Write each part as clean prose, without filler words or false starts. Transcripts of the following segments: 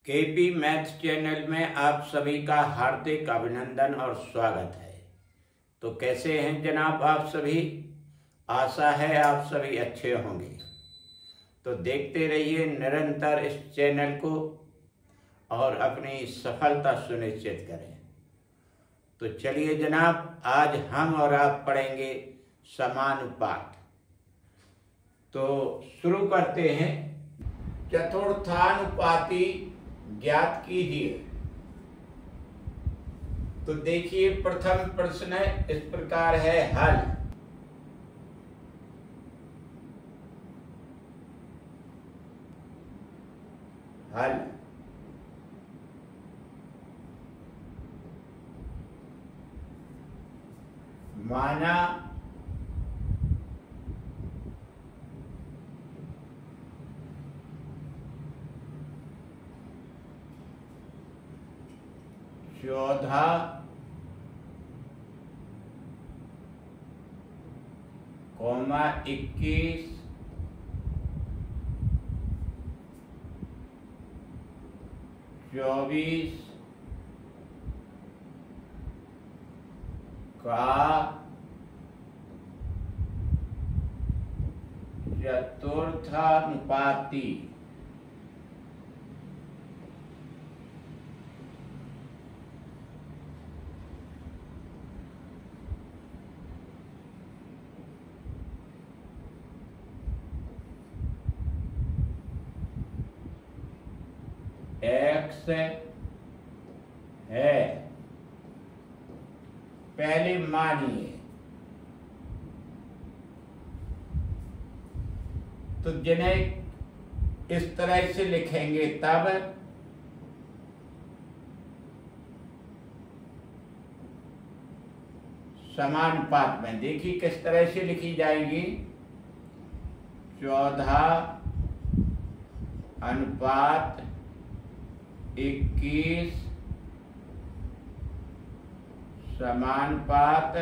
KP maths channel में आप सभी का हार्दिक अभिनंदन और स्वागत है। तो कैसे हैं जनाब आप सभी? आशा है आप सभी अच्छे होंगे। तो देखते रहिए निरंतर इस चैनल को और अपनी सफलता सुनिश्चित करें। तो चलिए जनाब, आज हम और आप पढ़ेंगे समानुपात। तो शुरू करते हैं। चतुर्थानुपाती ज्ञात कीजिए। तो देखिए, प्रथम प्रश्न इस प्रकार है, हल। हल माना चौदह कौमा 21 24 का चतुर्थानुपाती x है। पहले मानिए, तो जिन्हें इस तरह से लिखेंगे तब समानुपात में देखिए किस तरह से लिखी जाएगी। 14:21 समानुपात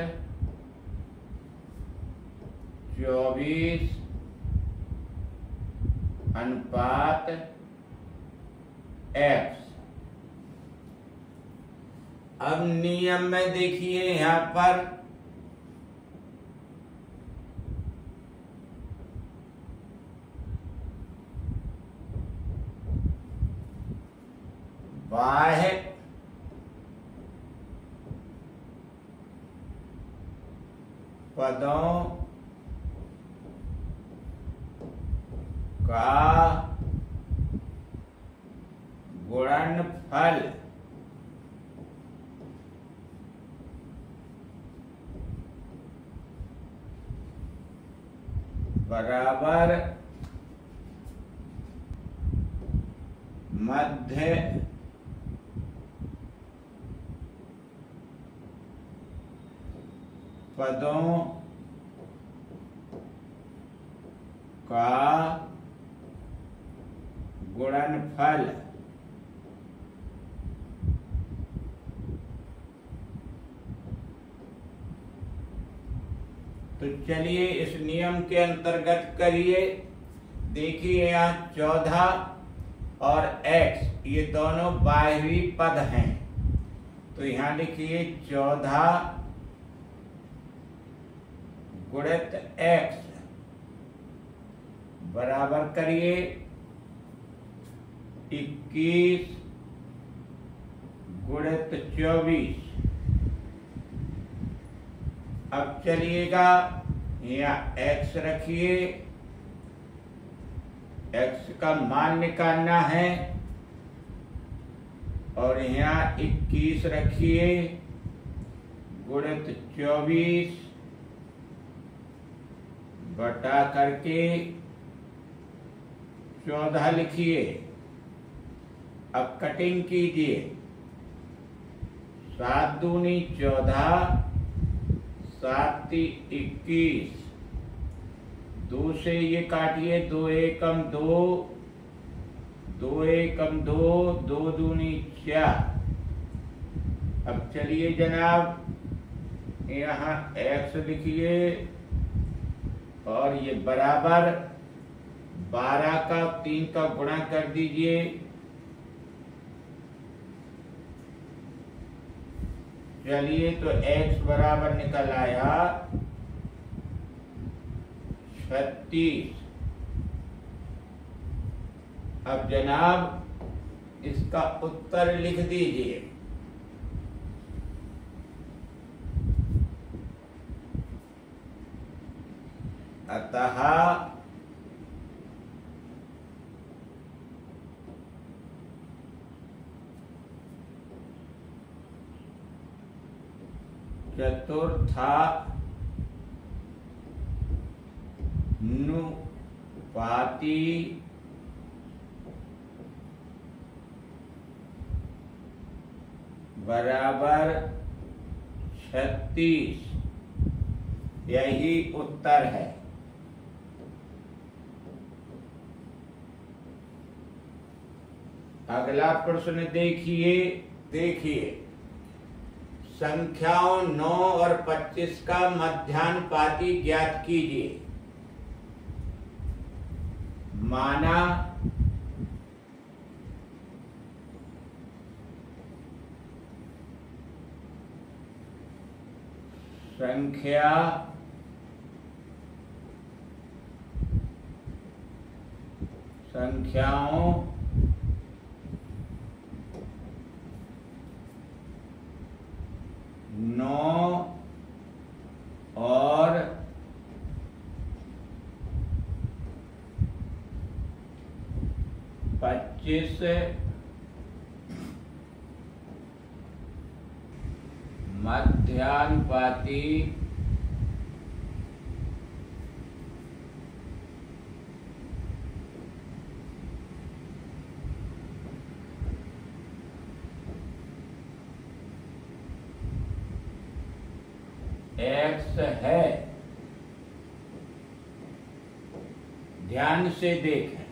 24:x। अब नियम में देखिए, यहां पर बाह्य पदों का गुणनफल बराबर मध्य पदों का गुणनफल। तो चलिए इस नियम के अंतर्गत करिए। देखिए, यहाँ 14 और x ये दोनों बाह्य पद हैं। तो यहाँ लिखिए 14 गुणित x बराबर करिए 21 गुणित 24। अब चलिएगा, यहाँ x रखिए, x का मान निकालना है, और यहाँ 21 रखिए गुणित 24 बटा करके 14 लिखिए। अब कटिंग कीजिए। 7 दूनी 14, 7 × 21। 2 से ये काटिए, 2 एकम 2, 2 एकम 2, 2 दूनी 4। अब चलिए जनाब, यहाँ x लिखिए और ये बराबर 12 का 3 का गुणा कर दीजिए चलिए तो x बराबर निकल आया 36। अब जनाब इसका उत्तर लिख दीजिए। अतः चतुर्थानुपाती बराबर 36, यही उत्तर है। अगला प्रश्न देखिए संख्याओं 9 और 25 का मध्यानुपाती ज्ञात कीजिए। माना संख्याओं 9 और 25 मध्यानुपाती x है। ध्यान से देखें।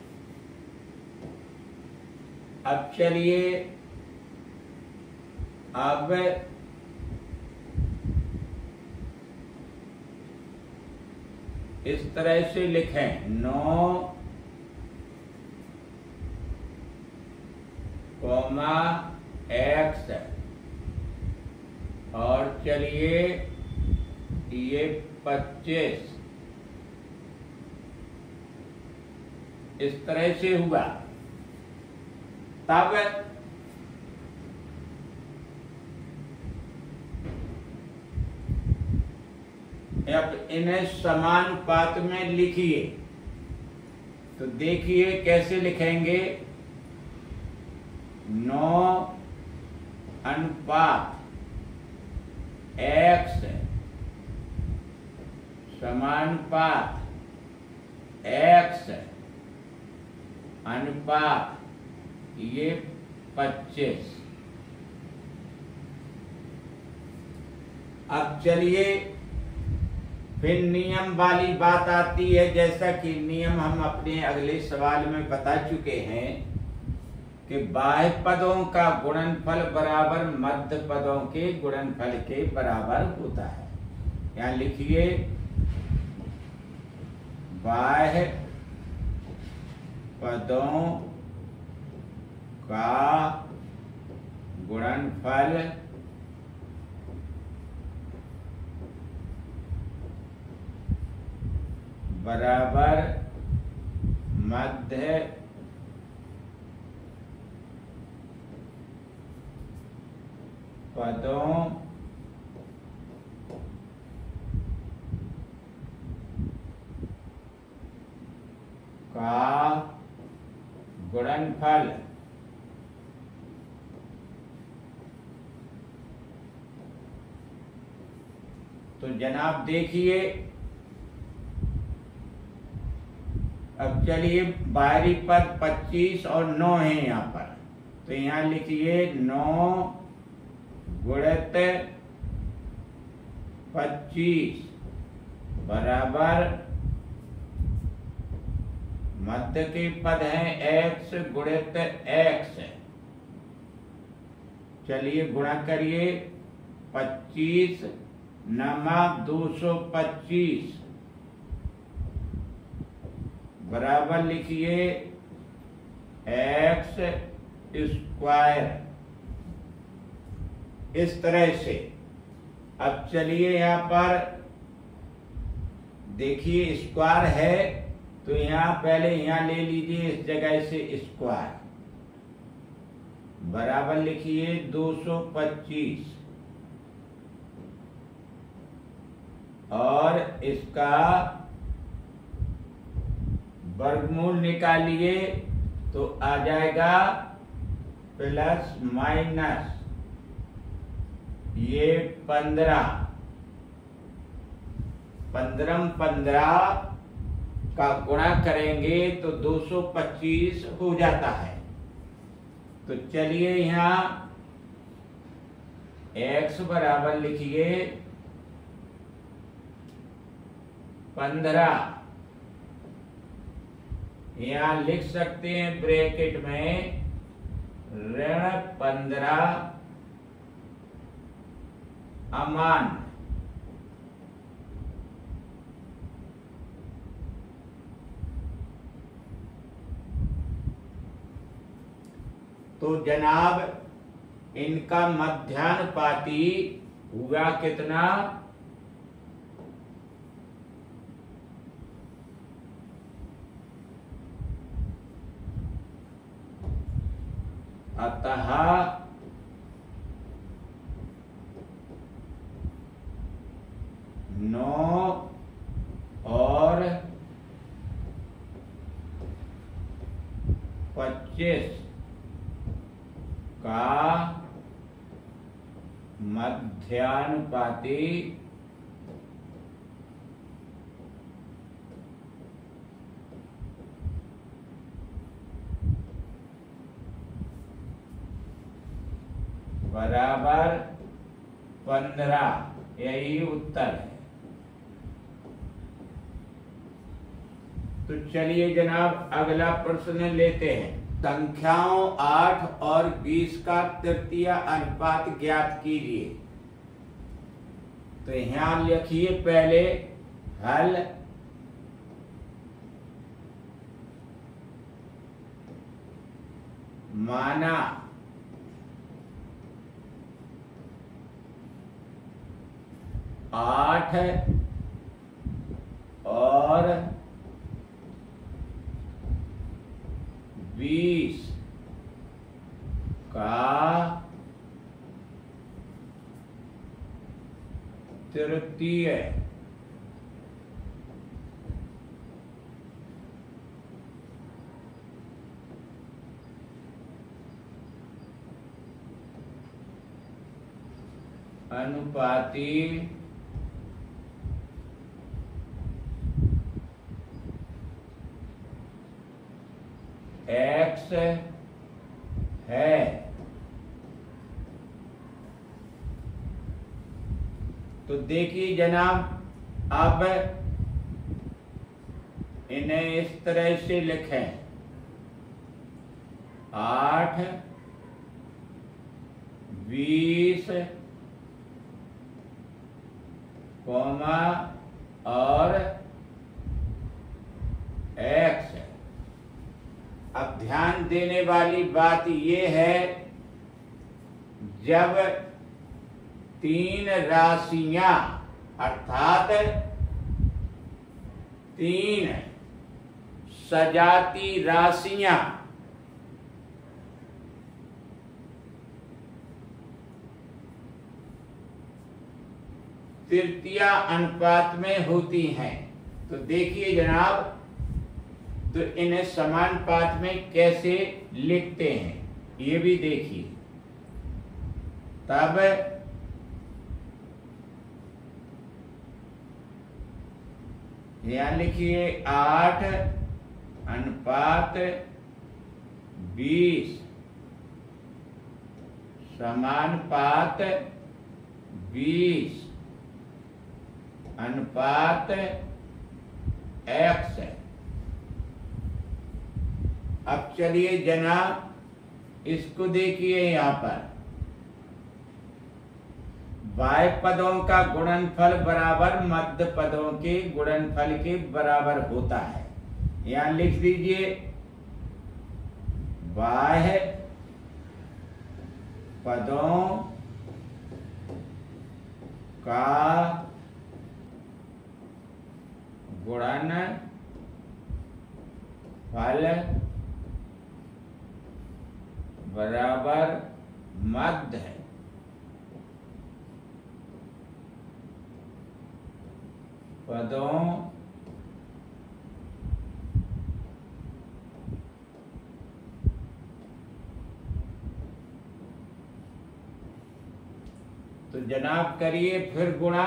अब चलिए अब इस तरह से लिखें 9, x और चलिए ये 25 इस तरह से हुआ। तब अब इन्हें समानुपात में लिखिए। तो देखिए कैसे लिखेंगे। 9 अनुपात x समानुपात x अनुपात ये 25। अब चलिए फिर नियम वाली बात आती है। जैसा कि नियम हम अपने अगले सवाल में बता चुके हैं कि बाह्य पदों का गुणनफल बराबर मध्य पदों के गुणनफल के बराबर होता है। यहाँ लिखिए बाह्य पदों का गुणनफल बराबर मध्य पदों का गुणनफल तो जनाब देखिए। अब चलिए बाहरी पद 25 और 9 है यहाँ पर। तो यहाँ लिखिए 9 गुणित 25 बराबर मध्य के पद हैं x गुणित x। चलिए गुणा करिए 25 नमा 225 बराबर लिखिए x स्क्वायर। इस तरह से अब चलिए यहाँ पर देखिए स्क्वायर है, तो यहाँ पहले यहाँ ले लीजिए इस जगह से स्क्वायर, बराबर लिखिए 225 और इसका वर्गमूल निकालिए तो आ जाएगा प्लस माइनस ये 15 का गुणा करेंगे तो 225 हो जाता है। तो चलिए यहाँ x बराबर लिखिए 15, यहाँ लिख सकते हैं ब्रैकेट में ऋण 15 अमान तो जनाब इनका मध्यानुपाती हुआ कितना? अतः 9 और 25 का मध्यानुपाती बराबर 15, यही उत्तर है। तो चलिए जनाब अगला प्रश्न लेते हैं। संख्याओं 8 और 20 का तृतीय अनुपात ज्ञात कीजिए। तो यहां लिखिए पहले हल, माना 8 और 20 का तृतीय अनुपाती x है। तो देखिए जनाब अब इन्हें इस तरह से लिखें, 8 20 कॉमा और x। अब ध्यान देने वाली बात ये है, जब 3 राशियां अर्थात 3 सजाती राशियां तृतीय अनुपात में होती हैं, तो देखिए जनाब, तो इन्हें समानुपात में कैसे लिखते हैं ये भी देखिए। तब यहां लिखिए 8 अनुपात 20 समानुपात 20 अनुपात x है। अब चलिए जनाब इसको देखिए, यहां पर बाह्य पदों का गुणनफल बराबर मध्य पदों के गुणनफल के बराबर होता है। यहां लिख दीजिए बाह्य पदों का गुणन फल बराबर मध्य पदों तो जनाब करिए फिर गुणा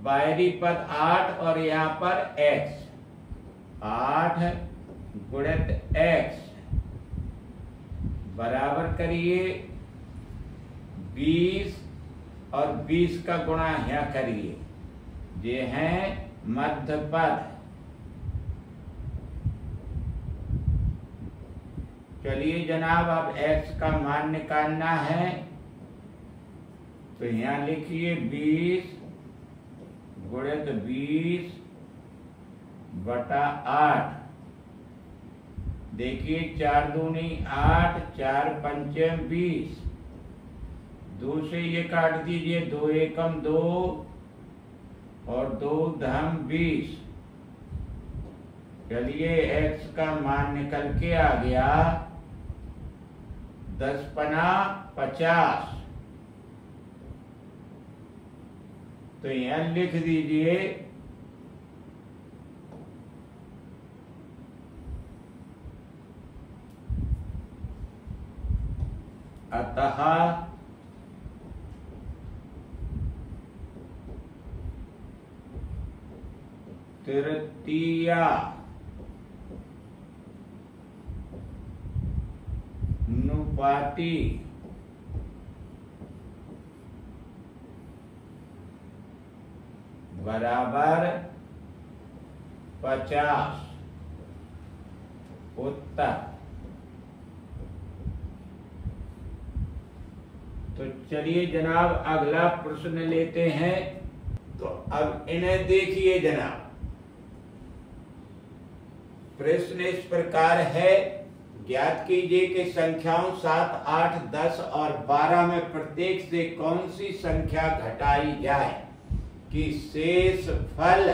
बाहरी पद 8 और यहां पर x, 8 गुणित x बराबर करिए 20 और 20 का गुणा यहाँ करिए, ये हैं मध्य पद। चलिए जनाब अब x का मान निकालना है, तो यहाँ लिखिए 20 गुणित 20 बटा 8। देखिए 4 दूनी 8, 4 पंचे 20, 2 से ये काट दीजिए, 2 एकम 2 और 2 धम 20। चलिए x का मान निकल के आ गया 10 पना 50। तो यहां लिख दीजिए अतः तृतीया अनुपाती बराबर 50। उत्तर। तो चलिए जनाब अगला प्रश्न लेते हैं। तो अब इन्हें देखिए जनाब, प्रश्न इस प्रकार है, ज्ञात कीजिए कि संख्याओं 7, 8, 10 और 12 में प्रत्येक से कौन सी संख्या घटाई जाए कि शेष फल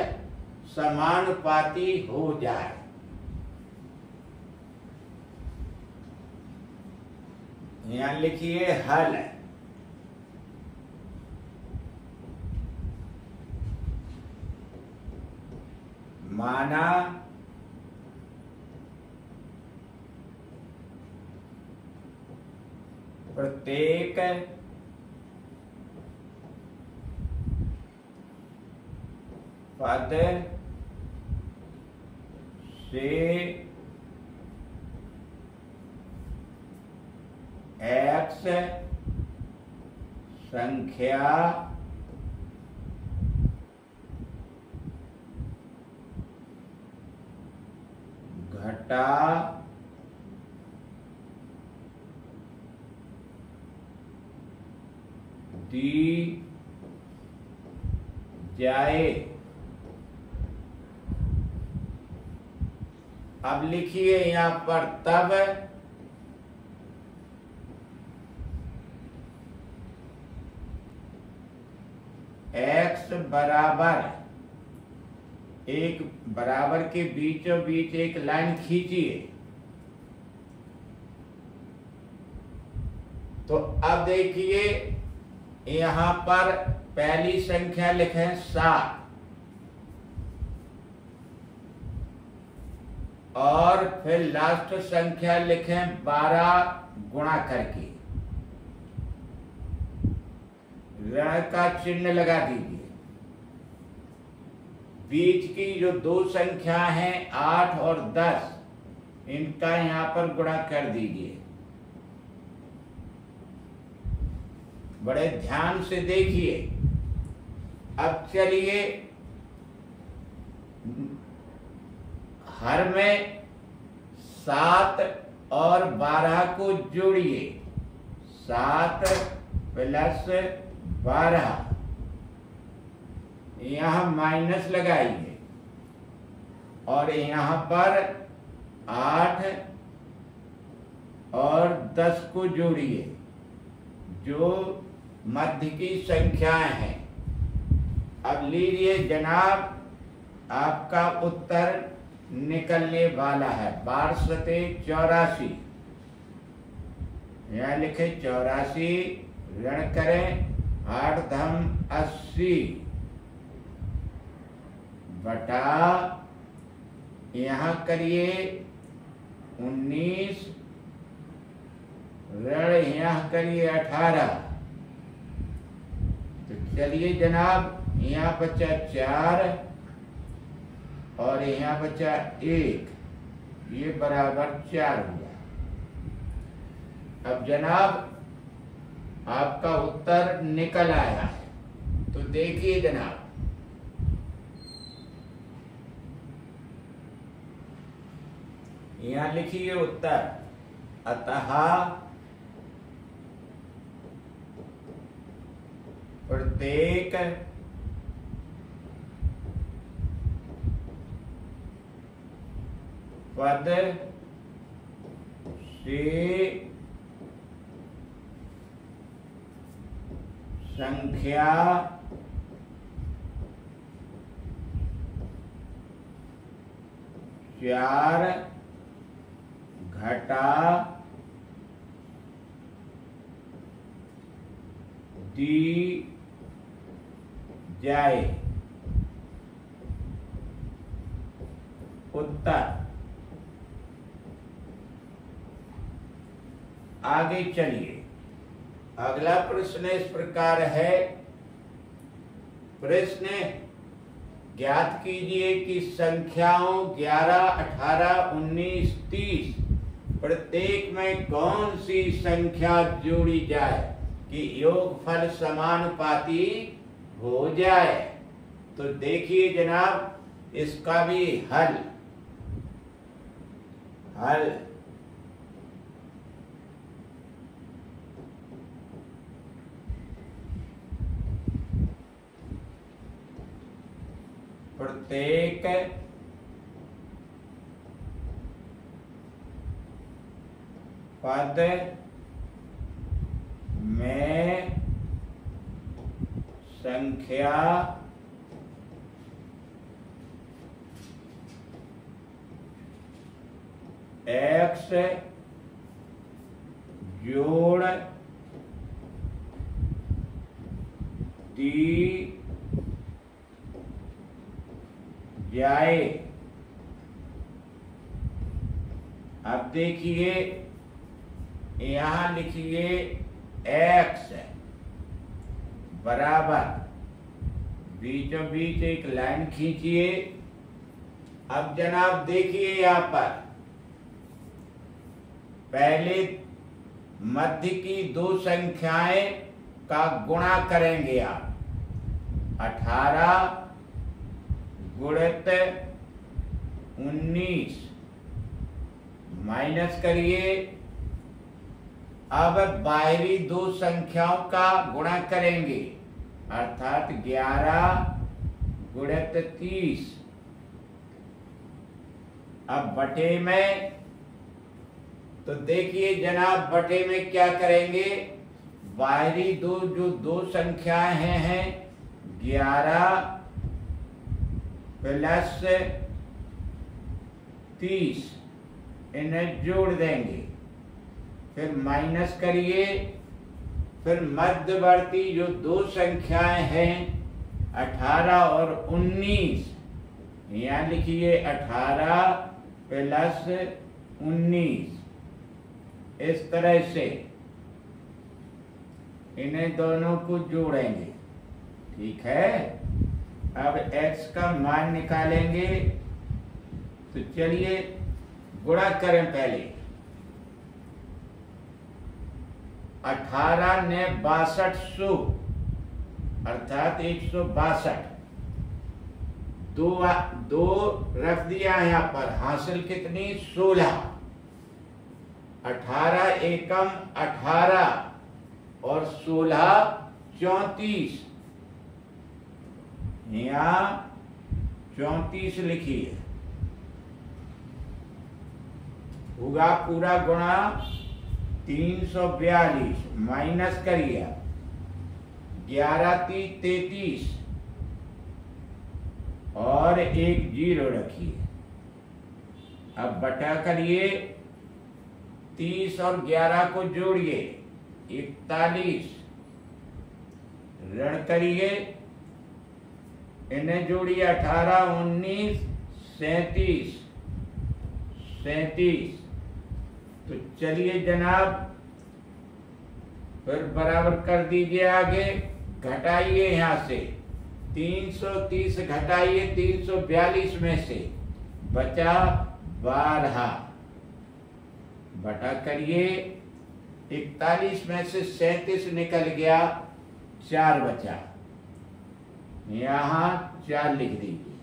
समानुपाती हो जाए। यहां लिखिए हल। माना प्रत्येक पद से x संख्या घटा दी जाए। अब लिखिए यहां पर तब x बराबर, एक बराबर के बीचों बीच एक लाइन खींचिए। तो अब देखिए यहां पर पहली संख्या लिखें 7 और फिर लास्ट संख्या लिखें 12 गुणा करके, ऋण का चिन्ह लगा दीजिए। बीच की जो दो संख्या हैं 8 और 10, इनका यहां पर गुणा कर दीजिए। बड़े ध्यान से देखिए। अब चलिए हर में 7 और 12 को जोड़िए। 7 प्लस 12, यहां माइनस लगाइए और यहां पर 8 और 10 को जोड़िए, जो मध्य की संख्याएं हैं। अब लीजिए जनाब, आपका उत्तर निकलने वाला है 1284। यहाँ लिखे 84, ऋण करें 8 धम 80 बटा, यहाँ करिए 19, ऋण यहाँ करिए 18। तो चलिए जनाब, यहाँ बचा 4 और यहाँ बचा 1, ये बराबर 4 हुआ। अब जनाब आपका उत्तर निकल आया है। तो देखिए जनाब, यहाँ लिखिए उत्तर, अतः प्रत्येक पद से संख्या चार घटा दी जाए। उत्तर। आगे चलिए, अगला प्रश्न इस प्रकार है। प्रश्न, ज्ञात कीजिए कि संख्याओं 11, 18, 19, 30 प्रत्येक में कौन सी संख्या जोड़ी जाए कि योगफल समानुपाती हो जाए। तो देखिए जनाब, इसका भी हल प्रत्येक पद में संख्या x जोड़ दी जाए। अब देखिए, यहां लिखिए x बराबर, बीचों बीच एक लाइन खींचिए। अब जनाब देखिए, यहां पर पहले मध्य की दो संख्याएं का गुणा करेंगे आप। 18 गुणित 19 माइनस करिए। अब बाहरी दो संख्याओं का गुणा करेंगे, अर्थात 11 गुणित 30। अब बटे में, तो देखिए जनाब, बटे में क्या करेंगे, बाहरी जो दो संख्याएं हैं 11 प्लस 30, इन्हें जोड़ देंगे, फिर माइनस करिए। फिर मध्यवर्ती जो दो संख्याएं हैं 18 और 19, यहाँ लिखिए 18 प्लस 19। इस तरह से इन्हें दोनों को जोड़ेंगे, ठीक है। अब x का मान निकालेंगे। तो चलिए गुणा करें पहले। 18 ने 6200 अर्थात 162। दो रख दिया यहाँ पर, हासिल कितनी 16। 18 एकम 18 और 16 34। यहाँ 34 लिखिए, होगा पूरा गुणा 342। माइनस करिए, 11 × 3 = 33, और एक 0 रखिए। अब बटा करिए, 30 और 11 को जोड़िए 41, ऋण करिए, इन्हें जोड़िए 18, 19, 37, 37। तो चलिए जनाब, फिर बराबर कर दीजिए, आगे घटाइए, यहां से 330 घटाइए 342 में से बचा 12, बटा करिए, 41 में से 37 निकल गया, 4 बचा, यहां 4 लिख दीजिए,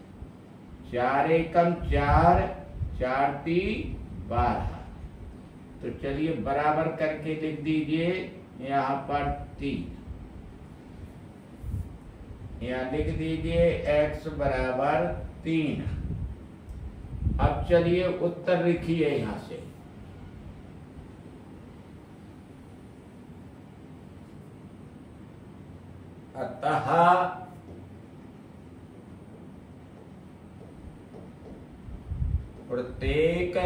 4 एकम 4, 4 3 12। तो चलिए बराबर करके लिख दीजिए, यहाँ पर 3, यहाँ लिख दीजिए x बराबर 3। अब चलिए उत्तर लिखिए यहां से, अतः प्रत्येक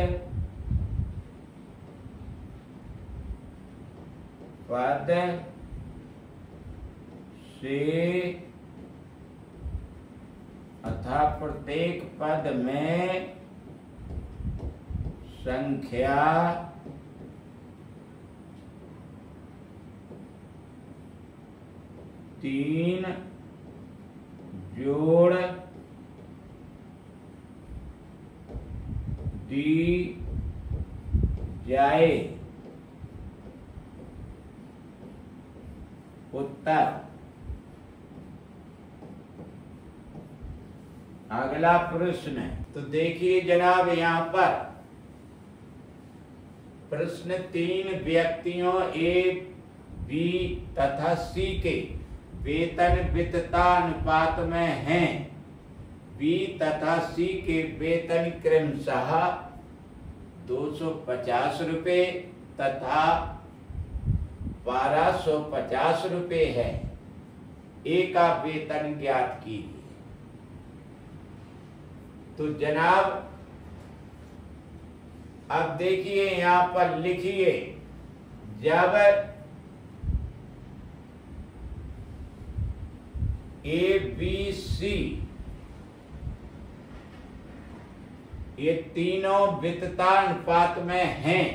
पद से, अतः प्रत्येक पद में संख्या तीन जोड़ दी जाए। उत्तर। अगला प्रश्न है, तो देखिए जनाब, यहाँ पर प्रश्न 3 व्यक्तियों ए, बी तथा सी के वेतन वित्तानुपात में हैं। बी तथा सी के वेतन क्रमशः 250 रुपये तथा 1250 रुपये है। ए का वेतन ज्ञात कीजिए। तो जनाब, अब देखिए यहां पर लिखिए, जब ए बी सी ये तीनों वित्तानुपात में हैं,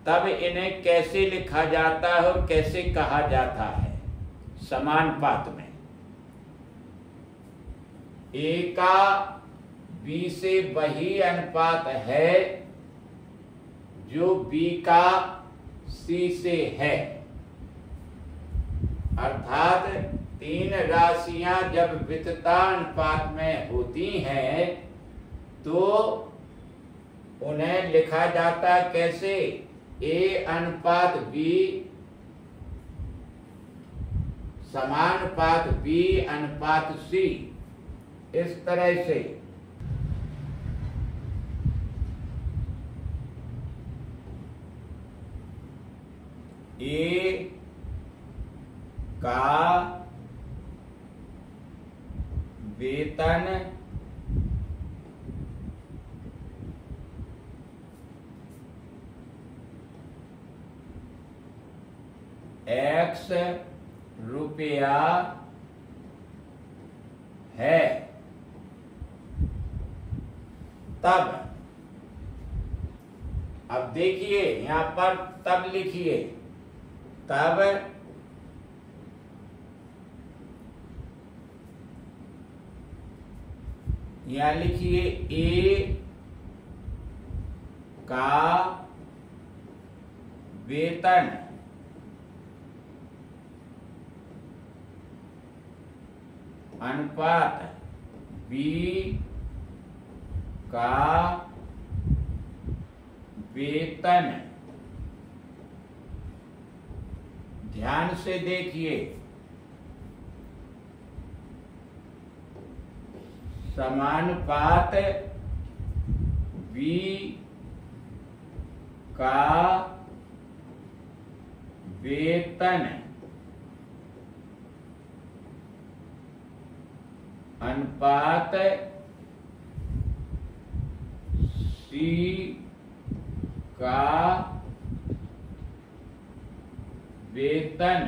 तब इन्हें कैसे लिखा जाता है और कैसे कहा जाता है? समानुपात में ए का बी से वही अनुपात है जो बी का सी से है। अर्थात तीन राशियां जब वित्तानुपात में होती हैं तो उन्हें लिखा जाता कैसे? ए अनुपात बी समानुपात बी अनुपात सी, इस तरह से। ए का वेतन x रुपया है, तब, अब देखिए यहां पर तब लिखिए, तब यहां लिखिए ए का वेतन अनुपात बी का वेतन। ध्यान से देखिए, समानुपात बी का वेतन अनुपात सी का वेतन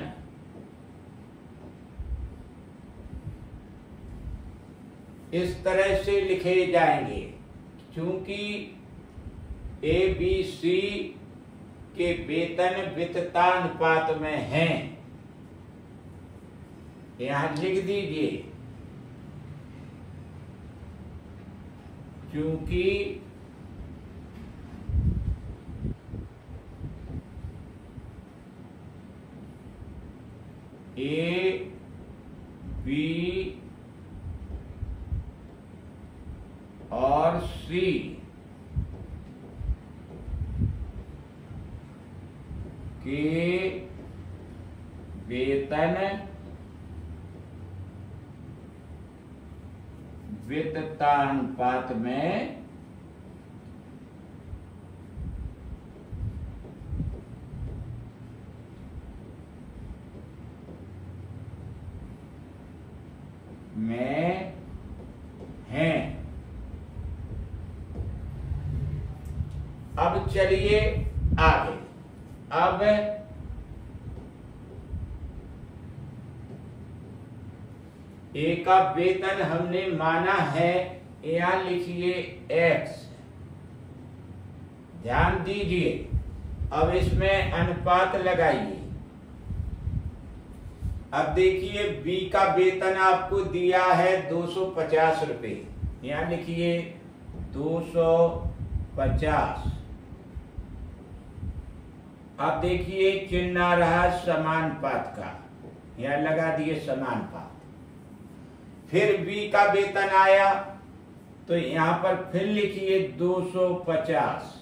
इस तरह से लिखे जाएंगे। चूंकि ए बी सी के वेतन वित्तानुपात में हैं, यहां लिख दीजिए। चूंकि ए बी और सी के वेतन वित्तानुपात में हैं। अब चलिए आगे। अब ए का वेतन हमने माना है, यहां लिखिए एक्स। ध्यान दीजिए, अब इसमें अनुपात लगाइए। अब देखिए बी का वेतन आपको दिया है 250 रुपये, यहां लिखिए 250। अब देखिए चिन्ह आ रहा समानुपात का, यहां लगा दिए समानुपात। फिर बी का वेतन आया तो यहां पर फिर लिखिए 250।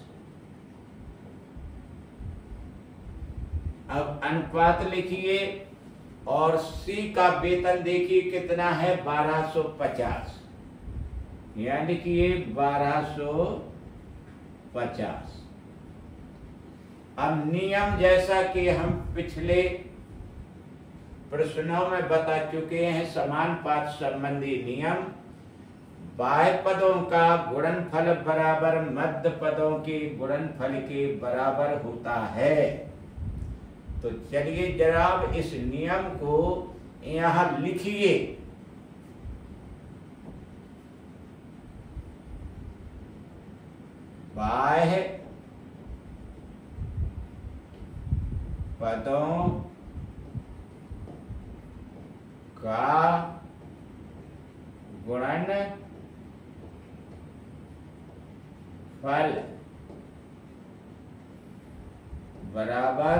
अब अनुपात लिखिए और सी का वेतन देखिए कितना है 1250, यहां लिखिए 1250। अब नियम जैसा कि हम पिछले प्रश्नों में बता चुके हैं, समानुपात संबंधी नियम, बाह्य पदों का गुणनफल बराबर मध्य पदों के गुणनफल के बराबर होता है। तो चलिए जनाब इस नियम को यहां लिखिए। बाह्य पदों का गुणनफल बराबर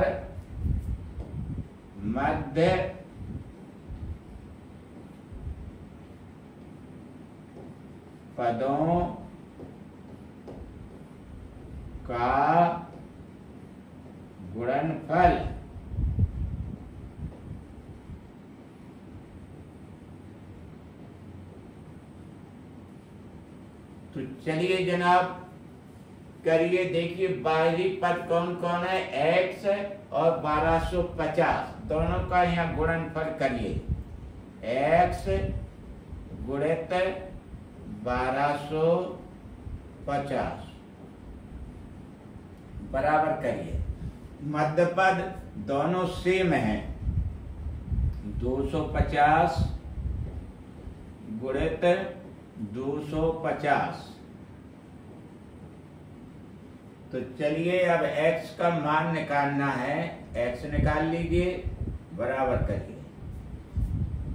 मध्य पदों का गुणनफल तो चलिए जनाब करिए। देखिए बाहरी पद कौन कौन है, एक्स और 1250, दोनों का यहाँ गुणनफल करिए। एक्स गुणित 1250 बराबर करिए। मध्य पद दोनों सेम है, 250 गुणित 250। तो चलिए अब x का मान निकालना है, x निकाल लीजिए, बराबर करिए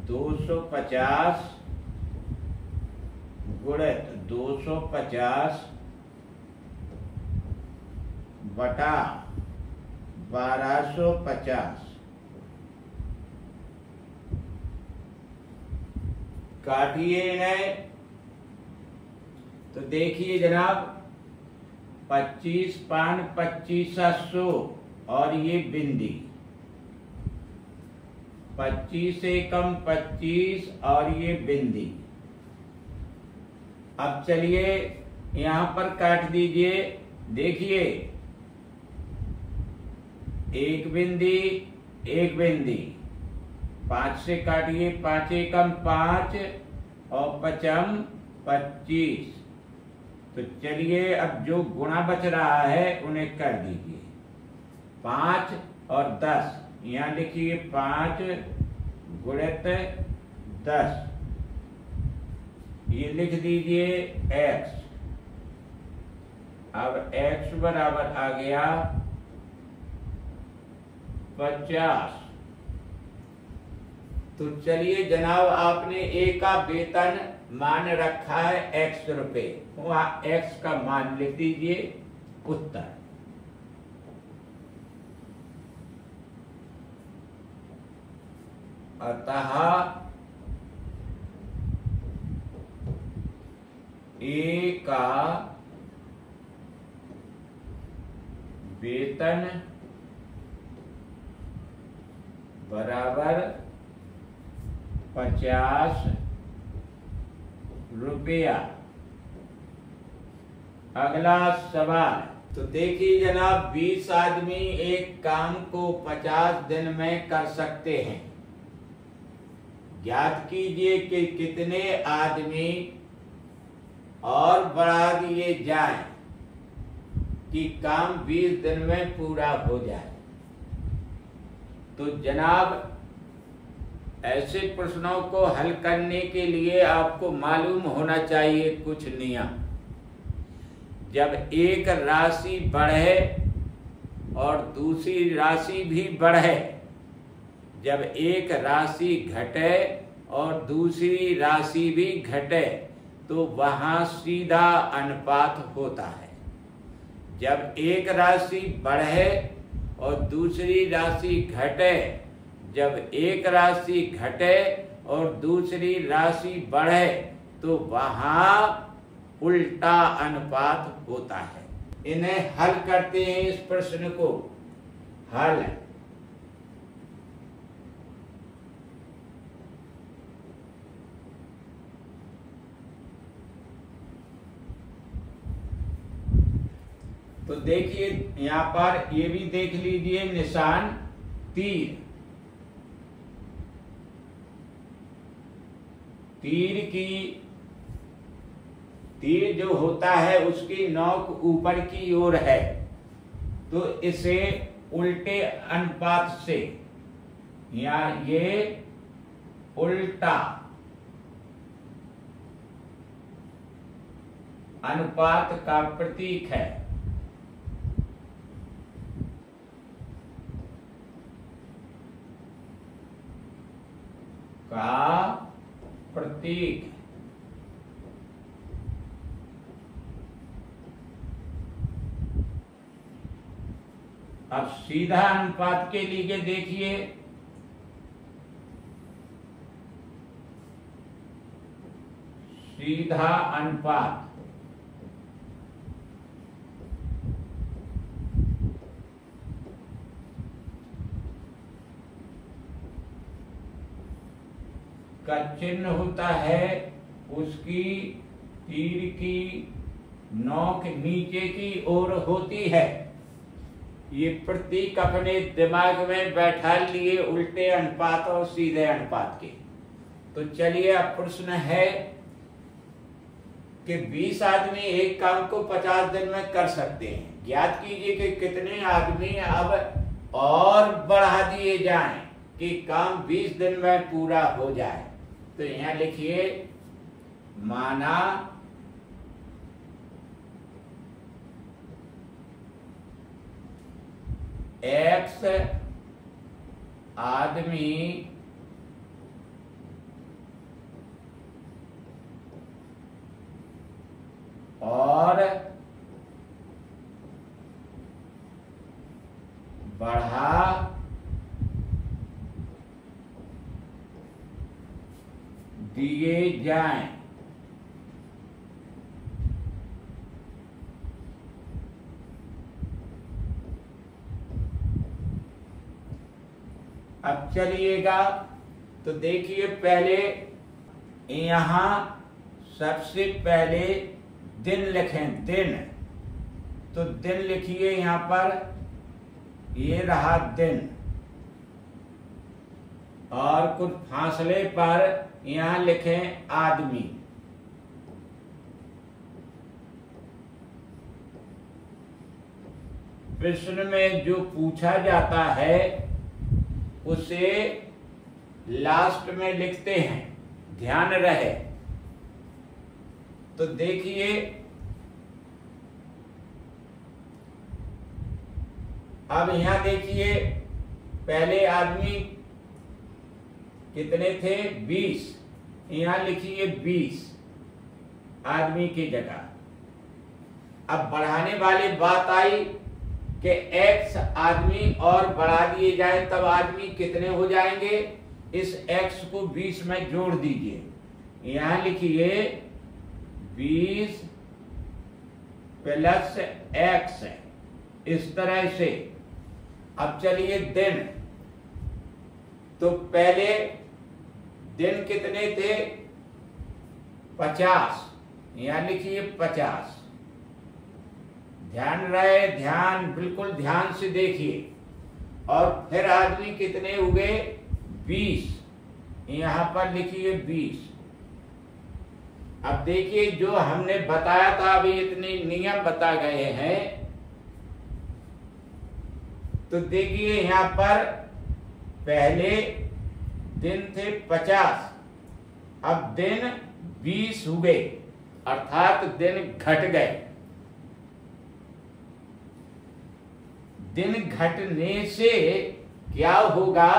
250 गुणित 250 बटा 1250। काटिए इन्हें तो देखिए जनाब 25 पान 2500 और ये बिंदी, 25 से कम 25 और ये बिंदी। अब चलिए यहां पर काट दीजिए। देखिए एक बिंदी एक बिंदी, 5 से काटिए, 5 एकम 5 और 5 25। तो चलिए अब जो गुणा बच रहा है उन्हें कर दीजिए। 5 और 10, यहाँ लिखिए 5 गुणित 10, ये लिख दीजिए x। अब x बराबर आ गया 50। तो चलिए जनाब, आपने ए का वेतन मान रखा है x रुपए, वहां x का मान लिख दीजिए। उत्तर अतः ए का वेतन बराबर 50 रुपया। अगला सवाल। तो देखिए जनाब, 20 आदमी एक काम को 50 दिन में कर सकते हैं। ज्ञात कीजिए कि कितने आदमी और बढ़ा दिए जाएं कि काम 20 दिन में पूरा हो जाए। तो जनाब, ऐसे प्रश्नों को हल करने के लिए आपको मालूम होना चाहिए कुछ नियम। जब एक राशि बढ़े और दूसरी राशि भी बढ़े, जब एक राशि घटे और दूसरी राशि भी घटे, तो वहां सीधा अनुपात होता है। जब एक राशि बढ़े और दूसरी राशि घटे, जब एक राशि घटे और दूसरी राशि बढ़े, तो वहां उल्टा अनुपात होता है। इन्हें हल करते हैं, इस प्रश्न को हल। तो देखिए यहां पर ये भी देख लीजिए निशान तीर। तीर जो होता है उसकी नोक ऊपर की ओर है, तो इसे उल्टे अनुपात से, या ये उल्टा अनुपात का प्रतीक है। का प्रतीक। अब सीधा अनुपात के लिए देखिए, सीधा अनुपात का चिन्ह होता है उसकी तीर की नोक नीचे की ओर होती है। ये प्रतीक अपने दिमाग में बैठा लिए उल्टे अनुपात और सीधे अनुपात के। तो चलिए अब प्रश्न है कि 20 आदमी एक काम को 50 दिन में कर सकते हैं। ज्ञात कीजिए कि कितने आदमी अब और बढ़ा दिए जाएं कि काम 20 दिन में पूरा हो जाए। तो यहां लिखिए, माना X आदमी और बढ़ा दिए जाएं। अब चलिएगा, तो देखिए पहले यहां सबसे पहले दिन लिखें। दिन, तो दिन लिखिए यहां पर, ये रहा दिन। और कुछ फासले पर यहां लिखें आदमी। प्रश्न में जो पूछा जाता है उसे लास्ट में लिखते हैं, ध्यान रहे। तो देखिए अब यहां देखिए, पहले आदमी कितने थे? 20। यहां लिखिए 20 आदमी की जगह। अब बढ़ाने वाली बात आई कि x आदमी और बढ़ा दिए जाए तब आदमी कितने हो जाएंगे? इस x को 20 में जोड़ दीजिए। यहां लिखिए 20 प्लस x, इस तरह से। अब चलिए दिन, तो पहले दिन कितने थे? 50। यहां लिखिए 50। ध्यान रहे, ध्यान, बिल्कुल ध्यान से देखिए। और फिर आदमी कितने हुए? 20। यहां पर लिखिए 20। अब देखिए जो हमने बताया था, अभी इतने नियम बता गए हैं। तो देखिए यहां पर पहले दिन थे 50, अब दिन 20 हुए, अर्थात दिन घट गए। दिन घटने से क्या होगा?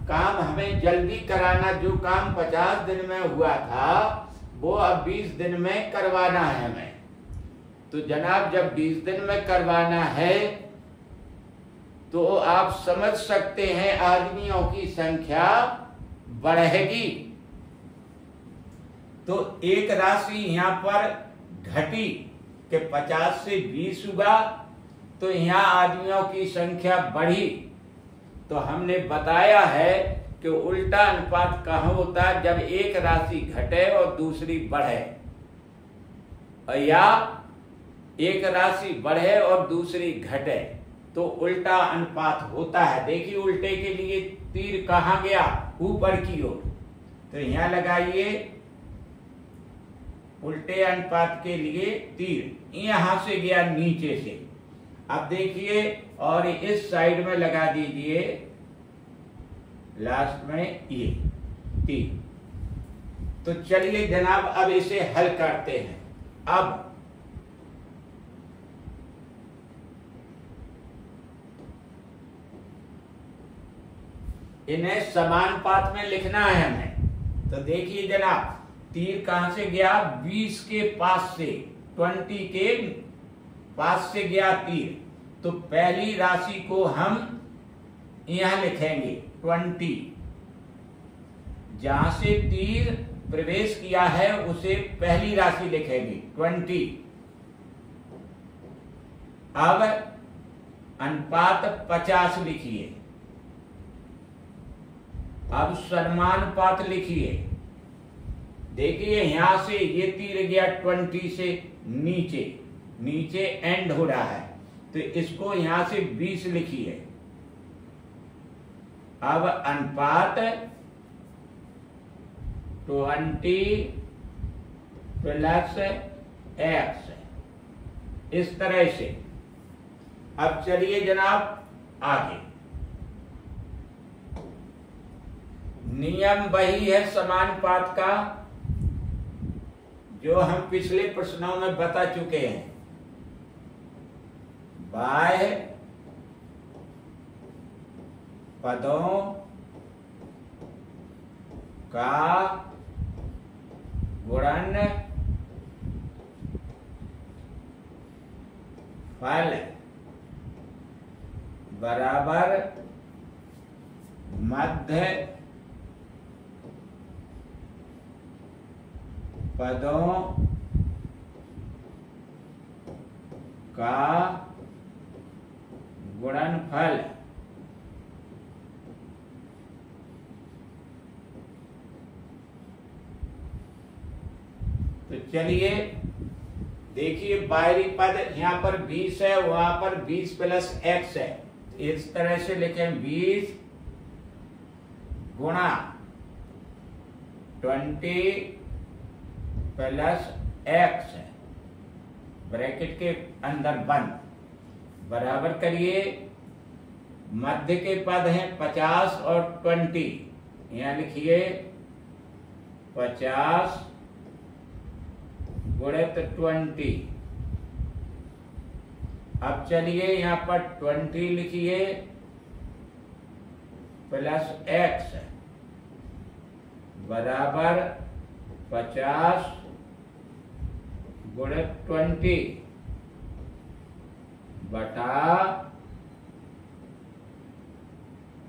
काम हमें जल्दी कराना, जो काम 50 दिन में हुआ था वो अब 20 दिन में करवाना है हमें। तो जनाब जब 20 दिन में करवाना है तो आप समझ सकते हैं आदमियों की संख्या बढ़ेगी। तो एक राशि यहां पर घटी कि 50 से 20 हुआ, तो यहां आदमियों की संख्या बढ़ी। तो हमने बताया है कि उल्टा अनुपात कहां होता है? जब एक राशि घटे और दूसरी बढ़े, या एक राशि बढ़े और दूसरी घटे, तो उल्टा अनुपात होता है। देखिए उल्टे के लिए तीर कहां गया? ऊपर की ओर। तो यहां लगाइए उल्टे अनुपात के लिए तीर, यहां से गया नीचे से। अब देखिए और इस साइड में लगा दीजिए लास्ट में ये तीर। तो चलिए जनाब अब इसे हल करते हैं। अब इन्हें समानुपात में लिखना है हमें। तो देखिए जनाब तीर कहां से गया? 20 के पास से, 20 के पास से गया तीर। तो पहली राशि को हम यहां लिखेंगे 20। जहां से तीर प्रवेश किया है उसे पहली राशि लिखेंगे 20। अब अनुपात 50 लिखिए। अब समानुपात लिखिए। देखिए यहां से ये तीर गया 20 से नीचे, नीचे एंड हो रहा है, तो इसको यहां से 20 लिखिए। अब अनुपात 20 प्लस x, इस तरह से। अब चलिए जनाब आगे। नियम वही है समानुपात का जो हम पिछले प्रश्नों में बता चुके हैं। बाह्य पदों का गुणनफल बराबर मध्य पदों का गुणनफल। तो चलिए देखिए बाहरी पद यहां पर 20 है, वहां पर 20 प्लस x है। इस तरह से लिखें 20 गुणा 20 प्लस x है, ब्रैकेट के अंदर बंद, बराबर करिए। मध्य के पद हैं 50 और 20, यहां लिखिए 50 गुणित 20। अब चलिए यहां पर 20 लिखिए प्लस x बराबर 50 गुणित 20 बटा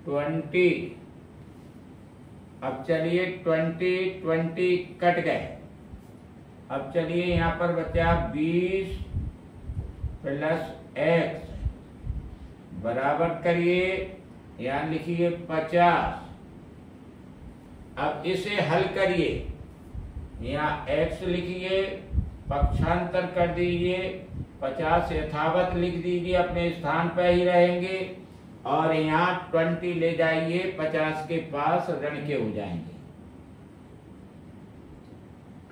20। अब चलिए 20 कट गए। अब चलिए यहां पर बचा 20 प्लस x बराबर करिए, यहां लिखिए 50। अब इसे हल करिए, यहाँ x लिखिए, पक्षांतर कर दीजिए, 50 यथावत लिख दीजिए, अपने स्थान पर ही रहेंगे, और यहाँ 20 ले जाइए 50 के पास, ऋण के हो जाएंगे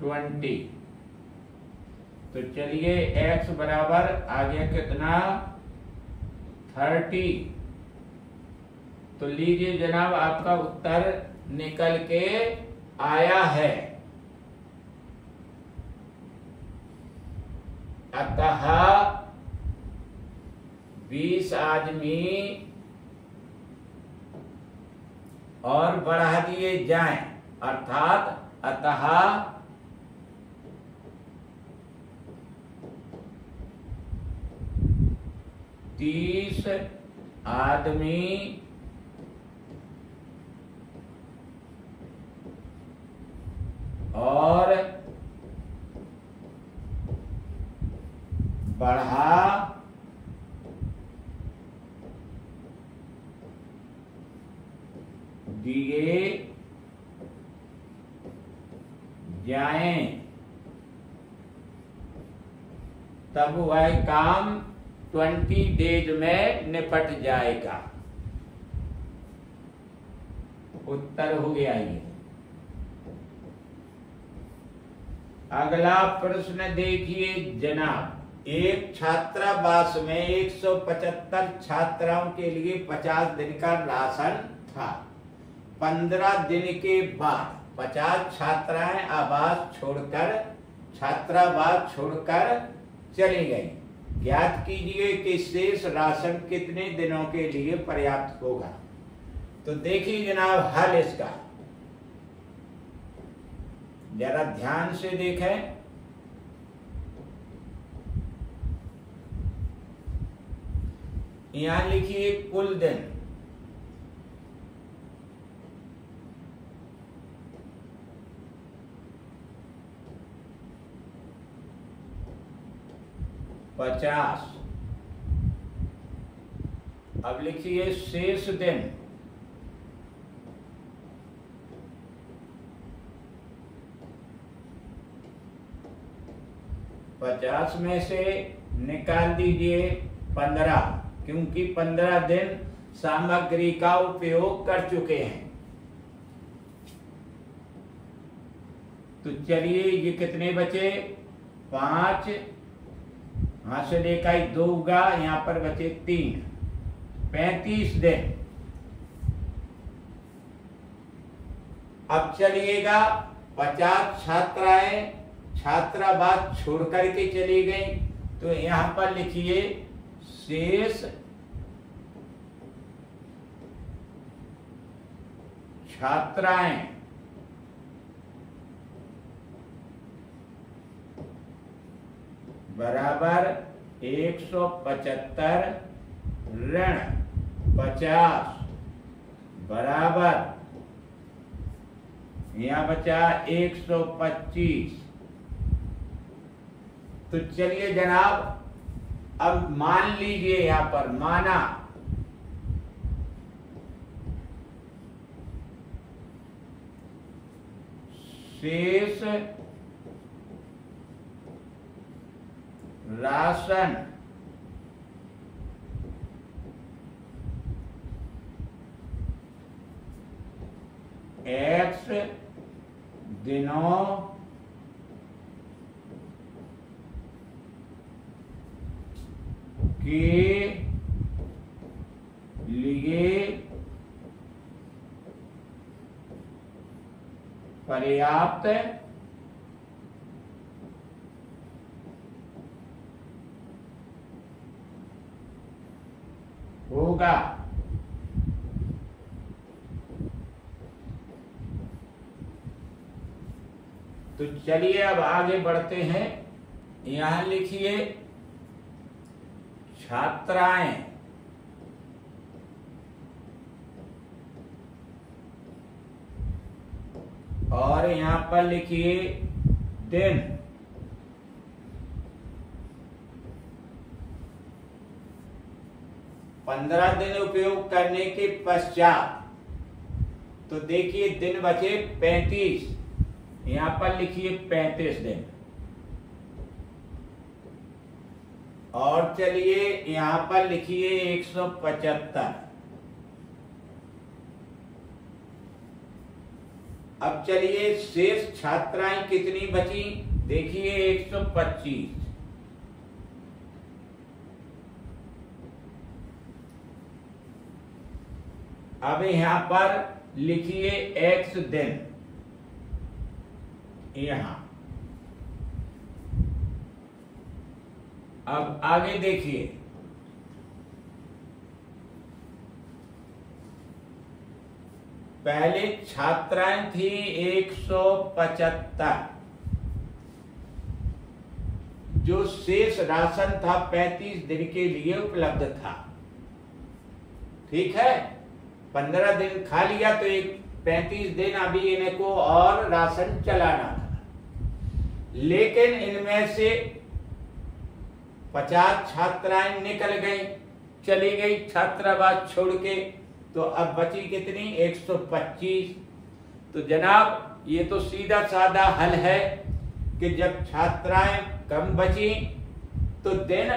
20। तो चलिए x बराबर आ गया कितना 30। तो लीजिए जनाब आपका उत्तर निकल के आया है। अतः 20 आदमी और बढ़ा दिए जाएं, अर्थात अतः 30 आदमी और बढ़ा दिए जाएं, तब वह काम 20 डेज में निपट जाएगा। उत्तर हो गया ये। अगला प्रश्न देखिए जनाब, एक छात्रावास में 175 छात्राओं के लिए 50 दिन का राशन था। 15 दिन के बाद 50 छात्राएं छात्रावास छोड़कर चली गई। ज्ञात कीजिए कि शेष राशन कितने दिनों के लिए पर्याप्त होगा। तो देखिए जनाब हल इसका, जरा ध्यान से देखें। यहां लिखिए कुल दिन, पचास। अब लिखिए शेष दिन, पचास में से निकाल दीजिए 15, क्योंकि 15 दिन सामग्री का उपयोग कर चुके हैं। तो चलिए ये कितने बचे 5, यहां से लेकर 2 होगा, यहां पर बचे 3, 35 दिन। अब चलिएगा 50 छात्राएं छात्रावास छोड़ करके चली गई, तो यहां पर लिखिए शेष छात्राएं बराबर 175 ऋण 50 बराबर यहां बचा 125। तो चलिए जनाब अब मान लीजिए, यहां पर माना शेष राशन x दिनों के लिए पर्याप्त होगा। तो चलिए अब आगे बढ़ते हैं। यहां लिखिए छात्राएं और यहां पर लिखिए दिन। पंद्रह दिन उपयोग करने के पश्चात तो देखिए दिन बचे 35, यहां पर लिखिए 35 दिन। और चलिए यहां पर लिखिए 175। अब चलिए शेष छात्राएं कितनी बची, देखिए 125। अब यहां पर लिखिए x दिन। यहां अब आगे देखिए, पहले छात्राएं थी 175, जो शेष राशन था 35 दिन के लिए उपलब्ध था। ठीक है, 15 दिन खा लिया तो एक 35 दिन अभी इनको और राशन चलाना था। लेकिन इनमें से 50 छात्राएं निकल गई, चली गई छात्रावास छोड़ के, तो अब बची कितनी, 125। तो जनाब ये तो सीधा साधा हल है कि जब छात्राएं कम बची तो दिन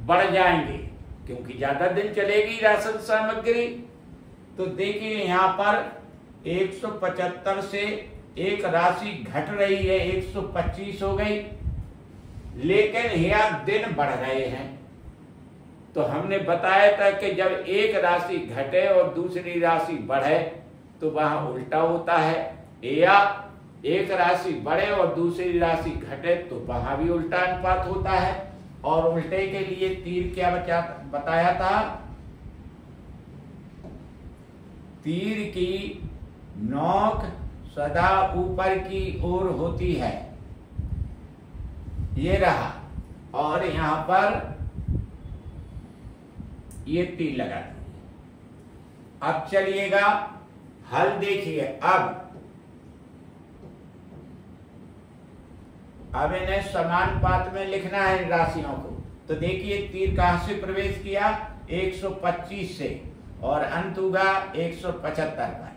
बढ़ जाएंगे, क्योंकि ज्यादा दिन चलेगी राशन सामग्री। तो देखिए यहां पर 175 से एक राशि घट रही है, 125 हो गई, लेकिन यहाँ दिन बढ़ रहे हैं। तो हमने बताया था कि जब एक राशि घटे और दूसरी राशि बढ़े तो वहां उल्टा होता है, या एक राशि बढ़े और दूसरी राशि घटे तो वहां भी उल्टा अनुपात होता है। और उल्टे के लिए तीर क्या बताया था, तीर की नोक सदा ऊपर की ओर होती है, ये रहा। और यहां पर ये तीर लगा दिए। अब चलिएगा हल देखिए। अब इन्हें समानुपात में लिखना है राशियों को। तो देखिए तीर कहां से प्रवेश किया, 125 से, और अंत होगा 175 पर।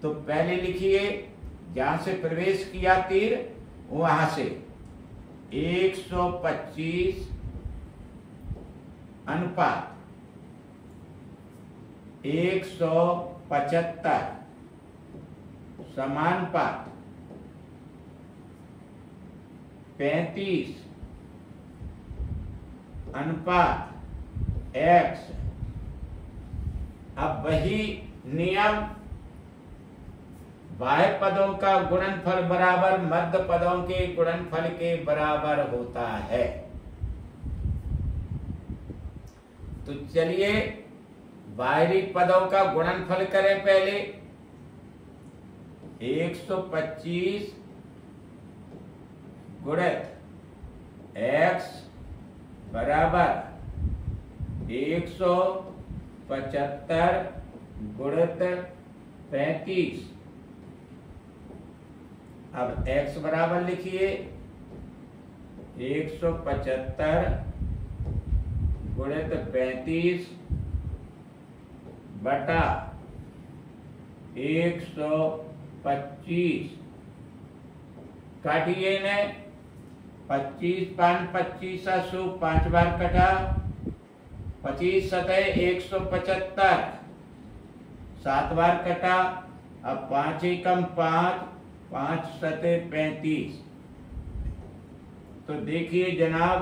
तो पहले लिखिए जहां से प्रवेश किया तीर वहां से 125 अनुपात 175 समानुपात 35 अनुपात x। अब वही नियम, बाह्य पदों का गुणनफल बराबर मध्य पदों के गुणनफल के बराबर होता है। तो चलिए बाहरी पदों का गुणनफल करें पहले। 125 गुणित x बराबर 175 गुणित 35। अब x बराबर लिखिए 175 गुणित 35 बटा 125। काटिए ने 25 5 25 सो 5 बार कटा, 25 सतह 175 7 बार कटा। अब 5 एकम 5 5 सते 35। तो देखिए जनाब,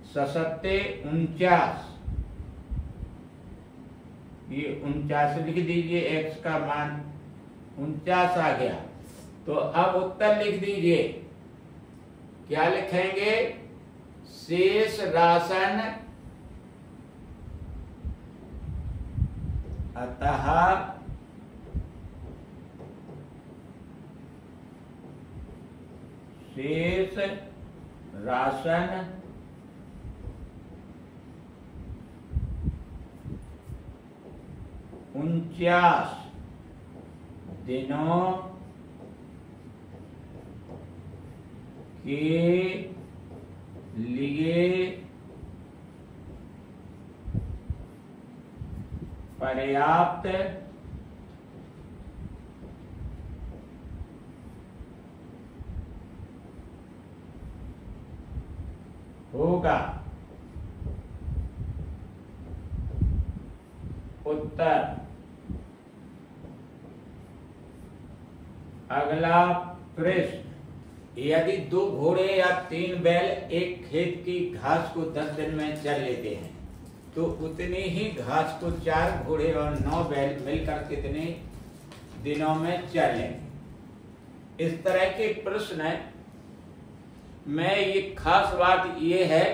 ससत्ते 49, ये 49 लिख दीजिए, x का मान 49 आ गया। तो अब उत्तर लिख दीजिए, क्या लिखेंगे? शेष राशन अतः शेष राशन उनचास दिनों के लिए पर्याप्त होगा। उत्तर। अगला प्रश्न, यदि 2 घोड़े या 3 बैल एक खेत की घास को 10 दिन में चर लेते हैं, तो उतनी ही घास को 4 घोड़े और 9 बैल मिलकर कितने दिनों में चर लेंगे? इस तरह के प्रश्न में ये खास बात ये है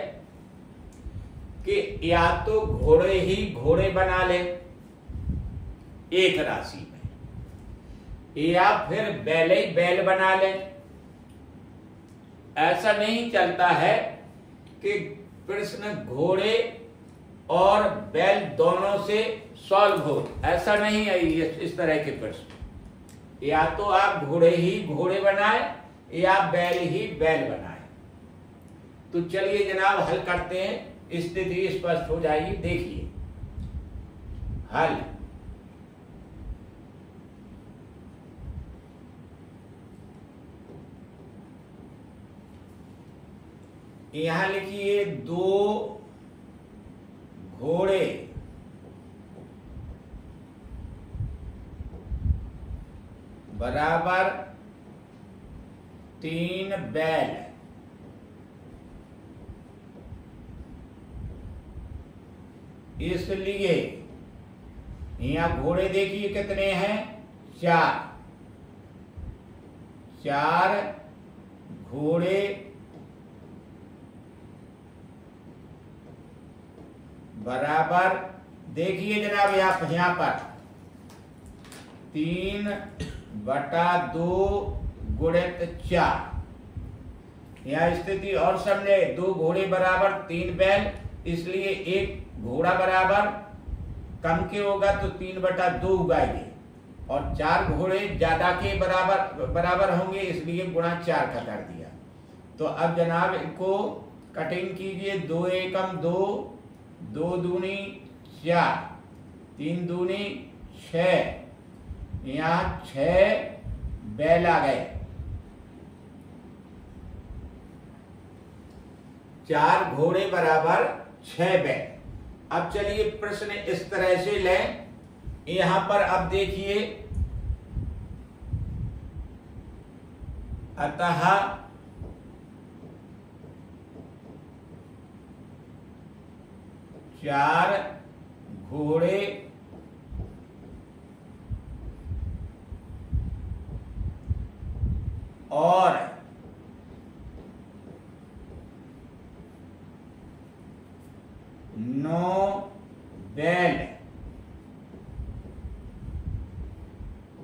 कि या तो घोड़े ही घोड़े बना ले एक राशि में, या फिर बैल ही बैल बना ले। ऐसा नहीं चलता है कि प्रश्न घोड़े और बैल दोनों से सॉल्व हो, ऐसा नहीं है ये इस तरह के प्रश्न। या तो आप घोड़े ही घोड़े बनाए या बैल ही बैल बनाए। तो चलिए जनाब हल करते हैं, स्थिति स्पष्ट हो जाएगी। देखिए हल, यहां लिखिए 2 घोड़े बराबर 3 बैल। इसलिए यहां घोड़े देखिए कितने हैं? 4। 4 घोड़े बराबर, देखिए जनाब यहां पर 3/2 गुणित 4। यह स्थिति और समझे, 2 घोड़े बराबर 3 बैल, इसलिए एक घोड़ा बराबर कम के होगा तो 3/2 उगाएंगे, और 4 घोड़े ज्यादा के बराबर होंगे, इसलिए गुणा 4 का कर दिया। तो अब जनाब इनको कटिंग कीजिए, 2 एकम 2, 2 दूनी 4, 3 दूनी 6, यहाँ 6 बैल आ गए। 4 घोड़े बराबर 6 बैल। अब चलिए प्रश्न इस तरह से लें, यहां पर अब देखिए, अतः चार घोड़े और 9 बैल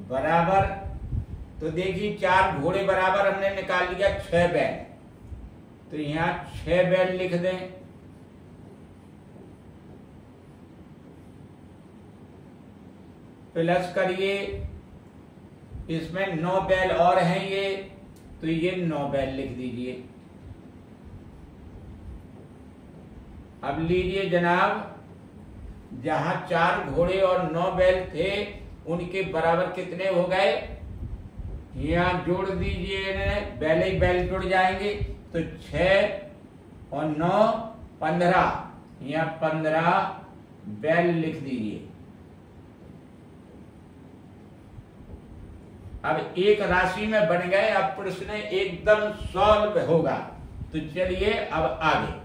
बराबर, तो देखिए 4 घोड़े बराबर हमने निकाल लिया 6 बैल, तो यहां 6 बैल लिख दें। प्लस करिए, इसमें 9 बैल और हैं ये, तो ये 9 बैल लिख दीजिए। अब लीजिए जनाब, जहां 4 घोड़े और 9 बैल थे उनके बराबर कितने हो गए, यहां जोड़ दीजिए, बैल ही बैल जुड़ जाएंगे, तो 6 और 9 15, यहां 15 बैल लिख दीजिए। अब एक राशि में बन गए, अब प्रश्न एकदम सॉल्व होगा। तो चलिए अब आगे।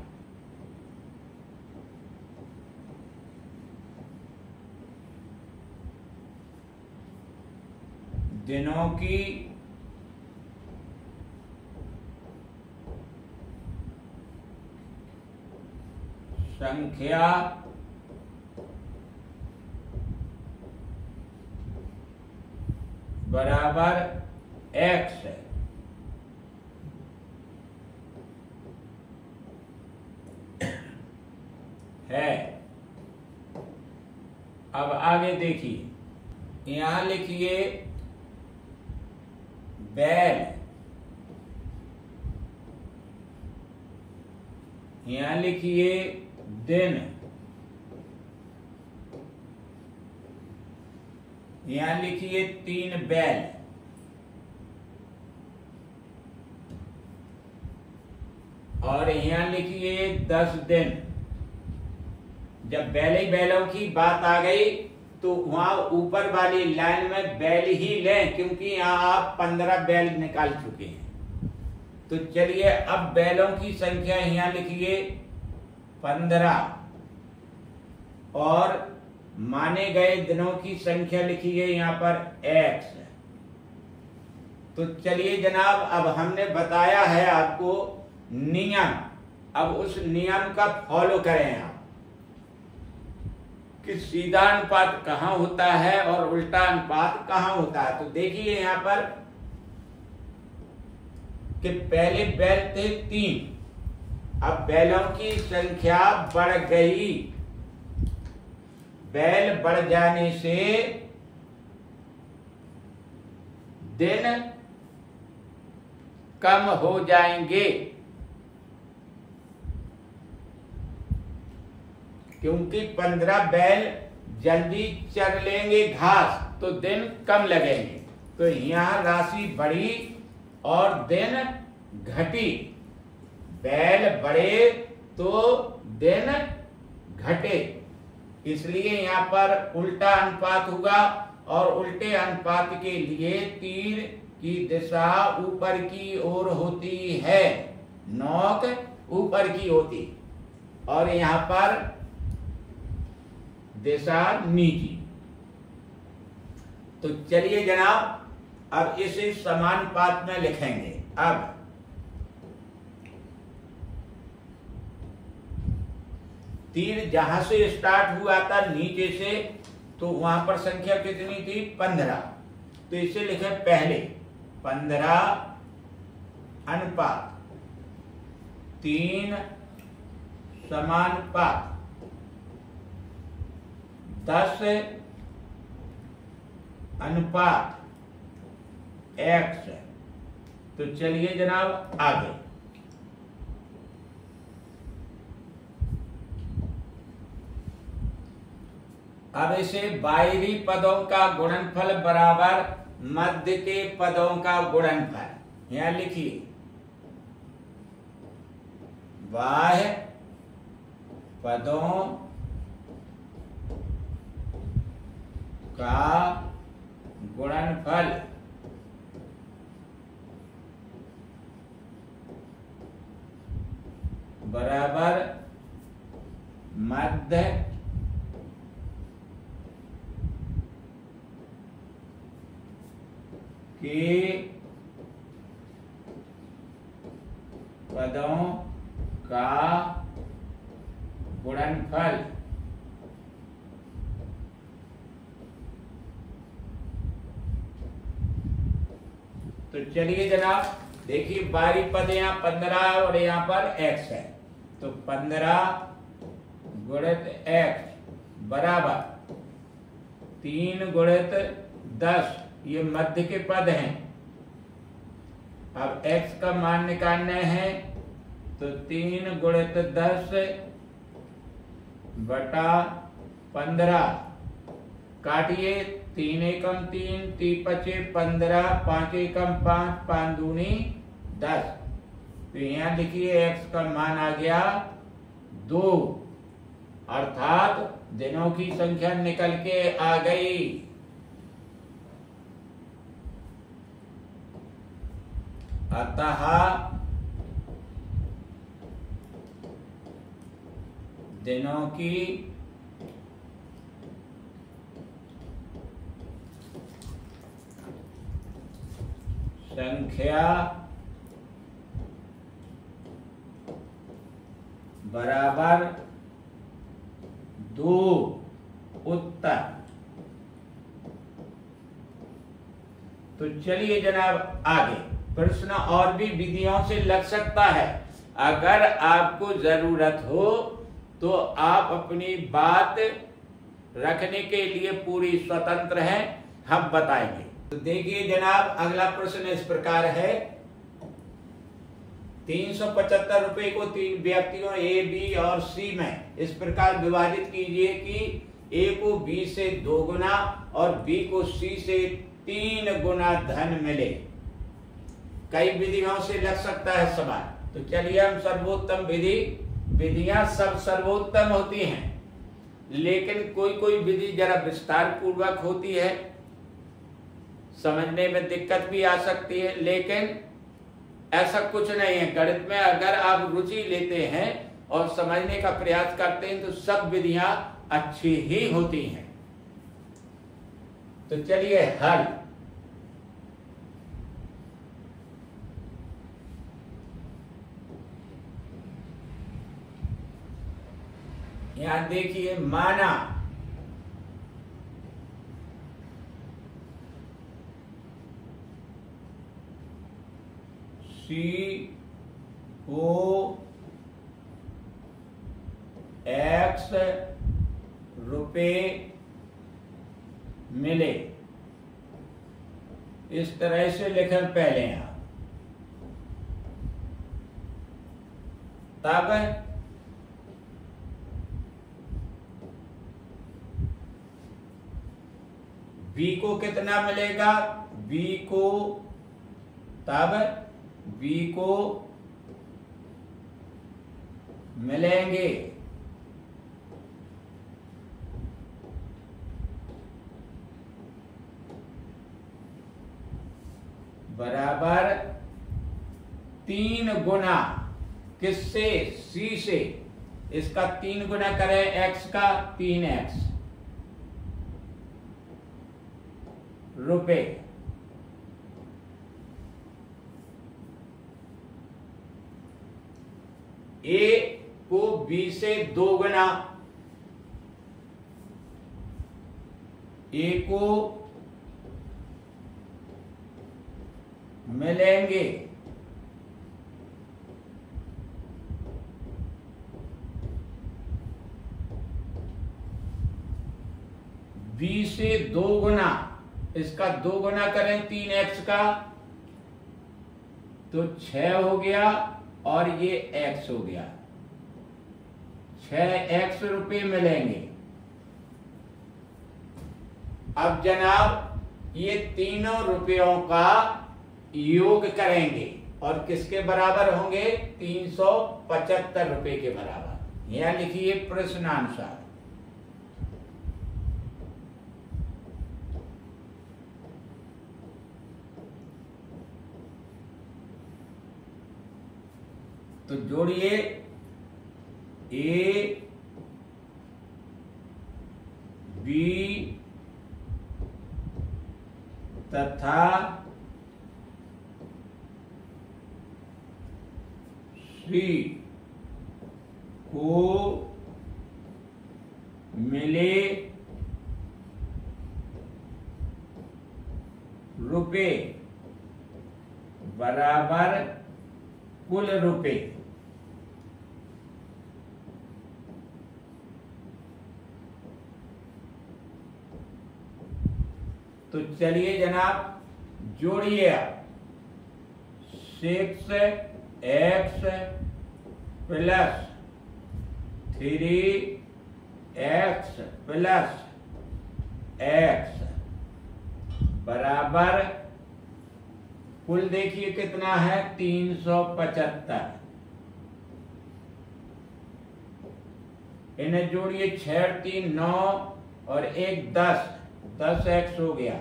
दिनों की संख्या बराबर x है। अब आगे देखिए, यहां लिखिए बैल, यहां लिखिए दिन, यहां लिखिए 3 बैल, और यहां लिखिए 10 दिन। जब बैलों की बात आ गई तो वहां ऊपर वाली लाइन में बैल ही लें, क्योंकि यहां आप 15 बैल निकाल चुके हैं। तो चलिए अब बैलों की संख्या यहां लिखिए 15, और माने गए दिनों की संख्या लिखिए यहां पर x। तो चलिए जनाब, अब हमने बताया है आपको नियम, अब उस नियम का फॉलो करें आप कि सीधा अनुपात कहां होता है और उल्टा अनुपात कहां होता है। तो देखिए यहां पर कि पहले बैल थे 3, अब बैलों की संख्या बढ़ गई। बैल बढ़ जाने से दिन कम हो जाएंगे, क्योंकि 15 बैल जल्दी चर लेंगे घास, तो दिन कम लगेंगे। तो यहां राशि बढ़ी और दिन घटी। बैल बढ़े तो दिन घटे, इसलिए यहां पर उल्टा अनुपात होगा, और उल्टे अनुपात के लिए तीर की दिशा ऊपर की ओर होती है, नोक ऊपर की होती, और यहां पर दिशा नीचे। तो चलिए जनाब, अब इसे समानुपात में लिखेंगे। अब तीर जहां से स्टार्ट हुआ था नीचे से, तो वहां पर संख्या कितनी थी? 15। तो इसे लिखे पहले 15 अनुपात 3 समानुपात 10 अनुपात x। तो चलिए जनाब आगे। अब इसे बाहरी पदों का गुणनफल बराबर मध्य के पदों का गुणनफल, यहां लिखिए बाह्य पदों का गुणनफल बराबर मध्य के पदों का गुणनफल। तो चलिए जनाब देखिए, बाहरी पद यहाँ 15 और यहाँ पर x है, तो 15 गुणित x बराबर 3 गुणित 10, ये मध्य के पद हैं। अब x का मान निकालना है, तो 3 गुणित 10 बटा 15, काटिए 3 एकम 3, 3 पचे 15, 5 एकम 5, 5 दूनी 10। तो यहां लिखिए x का मान आ गया 2, अर्थात दिनों की संख्या निकल के आ गई। अतः दिनों की संख्या बराबर 2। उत्तर। तो चलिए जनाब आगे। प्रश्न और भी विधियों से लग सकता है, अगर आपको जरूरत हो तो आप अपनी बात रखने के लिए पूरी स्वतंत्र हैं, हम बताएंगे। तो देखिए जनाब, अगला प्रश्न इस प्रकार है। 375 रुपए को 3 व्यक्तियों ए, बी और सी में इस प्रकार विभाजित कीजिए कि ए को बी से 2 गुना और बी को सी से 3 गुना धन मिले। कई विधियों से लग सकता है सवाल, तो चलिए हम सर्वोत्तम विधियां सब सर्वोत्तम होती हैं, लेकिन कोई कोई विधि जरा विस्तार पूर्वक होती है, समझने में दिक्कत भी आ सकती है, लेकिन ऐसा कुछ नहीं है। गणित में अगर आप रुचि लेते हैं और समझने का प्रयास करते हैं तो सब विधियां अच्छी ही होती हैं। तो चलिए हल। यहां देखिए, माना सी को x रुपए मिले, इस तरह से लिखें पहले यहां। तब बी को कितना मिलेगा? बी को मिलेंगे बराबर 3 गुना। किससे? सी से। इसका 3 गुना करें एक्स का, 3x रुपए। ए को बी से 2 गुना, ए को मिलेंगे बी से 2 गुना। इसका 2 गुना करें 3x का तो 6 हो गया और ये x हो गया, 6x रुपए मिलेंगे। अब जनाब ये तीनों रुपयों का योग करेंगे और किसके बराबर होंगे? 375 रुपए के बराबर। यह लिखिए प्रश्नानुसार। तो जोड़िए, ए बी तथा सी को मिले रुपए बराबर कुल रुपए। तो चलिए जनाब जोड़िए आप। 6x plus 3x plus x बराबर कुल देखिए कितना है? 375। इन्हें जोड़िए, 6 3 9 और 1 10, 10x हो गया।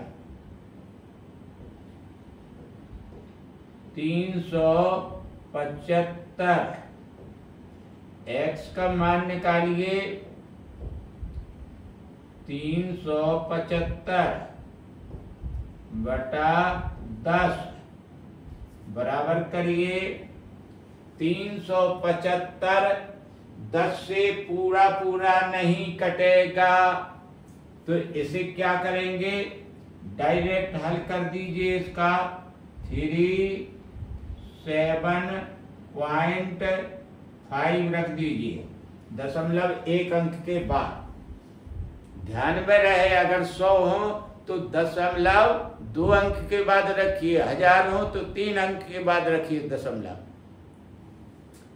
375। x का मान निकालिए 375 बटा 10 बराबर करिए 375 10 से पूरा पूरा नहीं कटेगा, तो इसे क्या करेंगे, डायरेक्ट हल कर दीजिए। इसका 37.5 रख दीजिए 0.1 अंक के बाद। ध्यान में रहे, अगर 100 हो तो 0.2 अंक के बाद रखिए, 1000 हो तो 3 अंक के बाद रखिए दशमलव।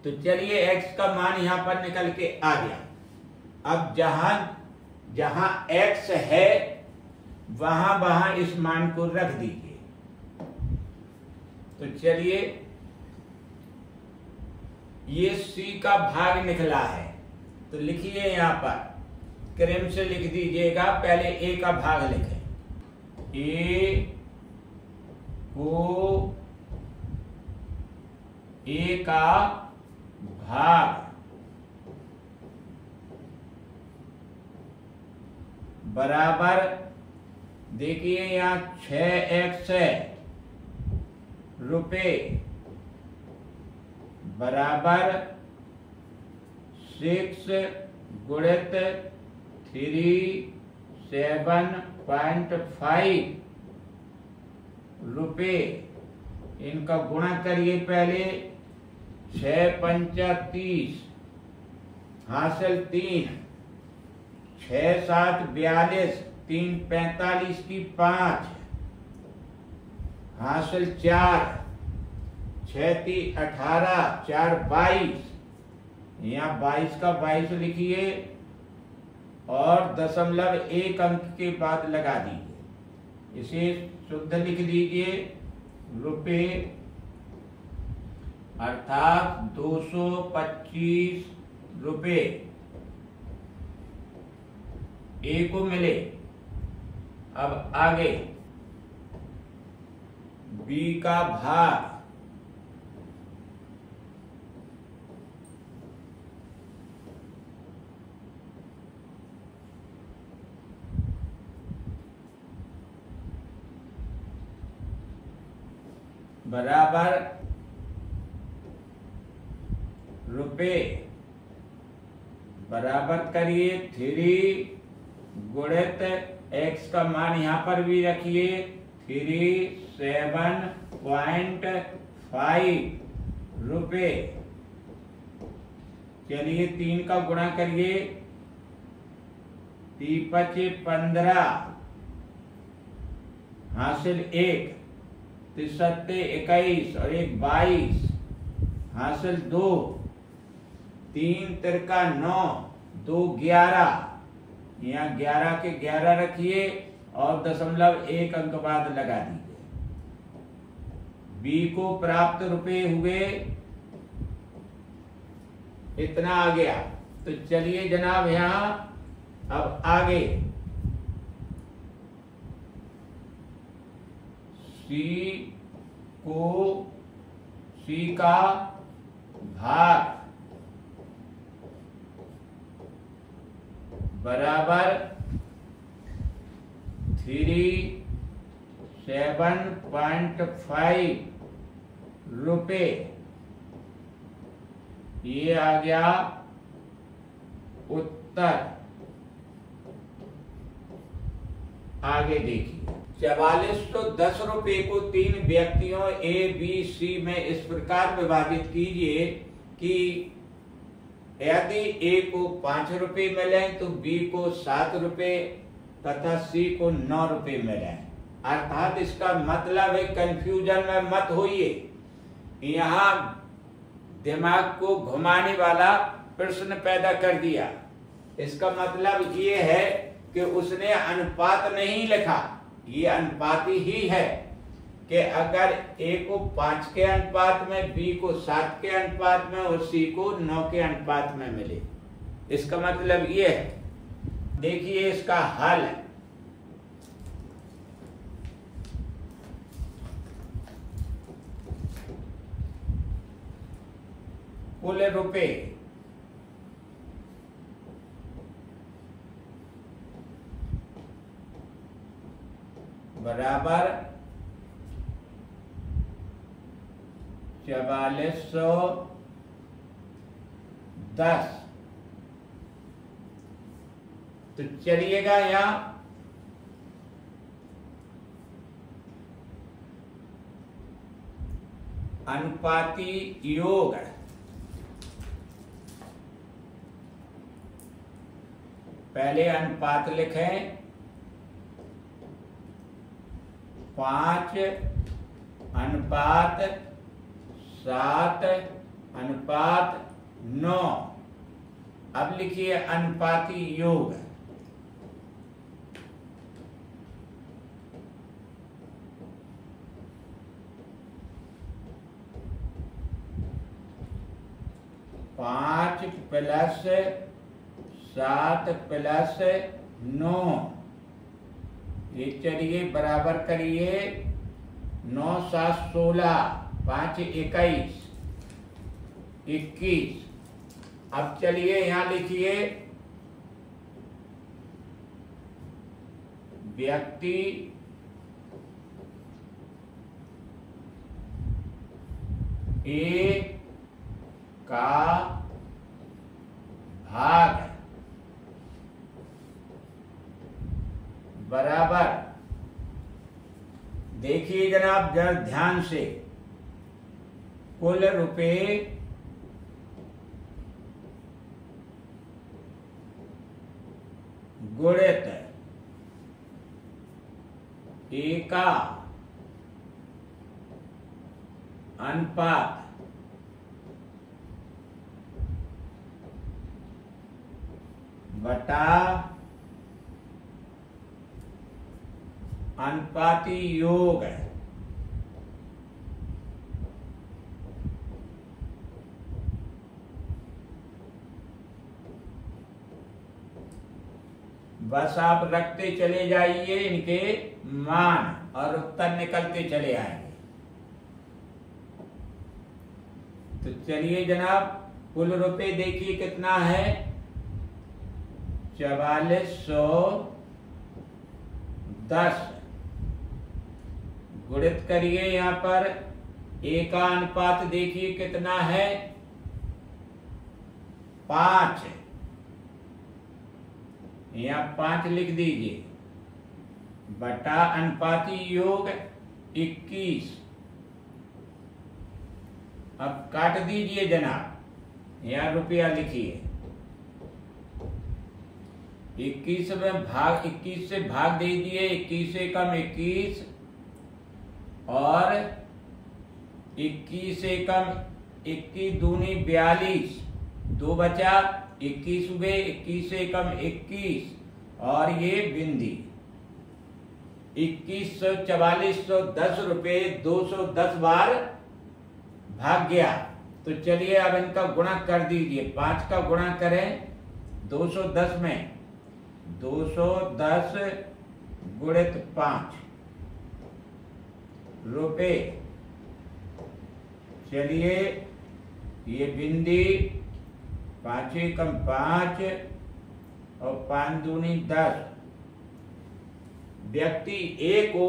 तो चलिए x का मान यहां पर निकल के आ गया। अब जहां जहां x है वहां वहां इस मान को रख दीजिए। तो चलिए, ये c का भाग निकला है, तो लिखिए यहां पर क्रम से लिख दीजिएगा। पहले a का भाग लिखें, a को a का भाग बराबर, देखिए यहां 6x है रुपए बराबर 6 गुणित 37.5 रुपए। इनका गुणा करिए पहले, 6 पंचा 30 हासिल 3, 6 7 42, 3 45 की 5 हासिल 4, 6 3 18, 4 22। यहाँ 22 का 22 लिखिए और 0.1 अंक के बाद लगा दीजिए। इसे शुद्ध लिख दीजिए, रुपए अर्थात 225 रुपए ए को मिले। अब आगे बी का भाग बराबर रुपए बराबर करिए 3 गुणित x का मान यहां पर भी रखिए 37.5 रुपए। चलिए 3 का गुणा करिए, 3 5 15 हासिल 1, 3 7 21 और 1 22 हासिल 2, 3 तिरका 9, 2 11। यहाँ 11 के 11 रखिए और 0.1 अंक बाद लगा दीजिए। बी को प्राप्त रुपए हुए इतना आ गया। तो चलिए जनाब यहाँ अब आगे सी का भाग बराबर 37.5 रुपए। ये आ गया उत्तर। आगे देखिए, 4410 रुपए को 3 व्यक्तियों ए बी सी में इस प्रकार विभाजित कीजिए कि यदि ए को 5 रुपए मिले तो बी को 7 रुपए तथा सी को 9 रुपए मिले। अर्थात इसका मतलब है, कंफ्यूजन में मत होइए, यहाँ दिमाग को घुमाने वाला प्रश्न पैदा कर दिया। इसका मतलब ये है कि उसने अनुपात नहीं लिखा, ये अनुपाती ही है कि अगर ए को 5 के अनुपात में, बी को 7 के अनुपात में और सी को 9 के अनुपात में मिले। इसका मतलब ये है। देखिए इसका हल है। कुल रुपए बराबर 4410। तो चलिएगा यहां अनुपाती योग, पहले अनुपात लिखें 5:7:9। अब लिखिए अनुपाती योग। पांच प्लस 7 प्लस 9, ये चलिए बराबर करिए 9 7 16, 5 21 21। अब चलिए यहां लिखिए व्यक्ति ए का भाग बराबर, देखिए जनाब जरा ध्यान से, कुल रुपए गुणित ए का अनुपात बटा अनुपाती योग है। बस आप रखते चले जाइए इनके मान और उत्तर निकलते चले आएंगे। तो चलिए जनाब कुल रुपए देखिए कितना है, 4410। गुणित करिए यहां पर ए का अनुपात देखिए कितना है 5, यहां 5 लिख दीजिए, बटा अनुपाती योग 21। अब काट दीजिए जनाब, यहां रुपया लिखिए 21 में भाग 21 से भाग दीजिए, 21 से कम 21 और 21 से कम 21 दूनी 42, 2 बचा 21 हुए, 21 से कम 21 और ये बिंदी 214410 रुपए 210 बार भाग गया। तो चलिए अब इनका गुणा कर दीजिए, 5 का गुणा करें 210 में, 210 गुणित 5 रुपए। चलिए ये बिंदी 5 कम 5 और 5 दूनी 10, व्यक्ति ए को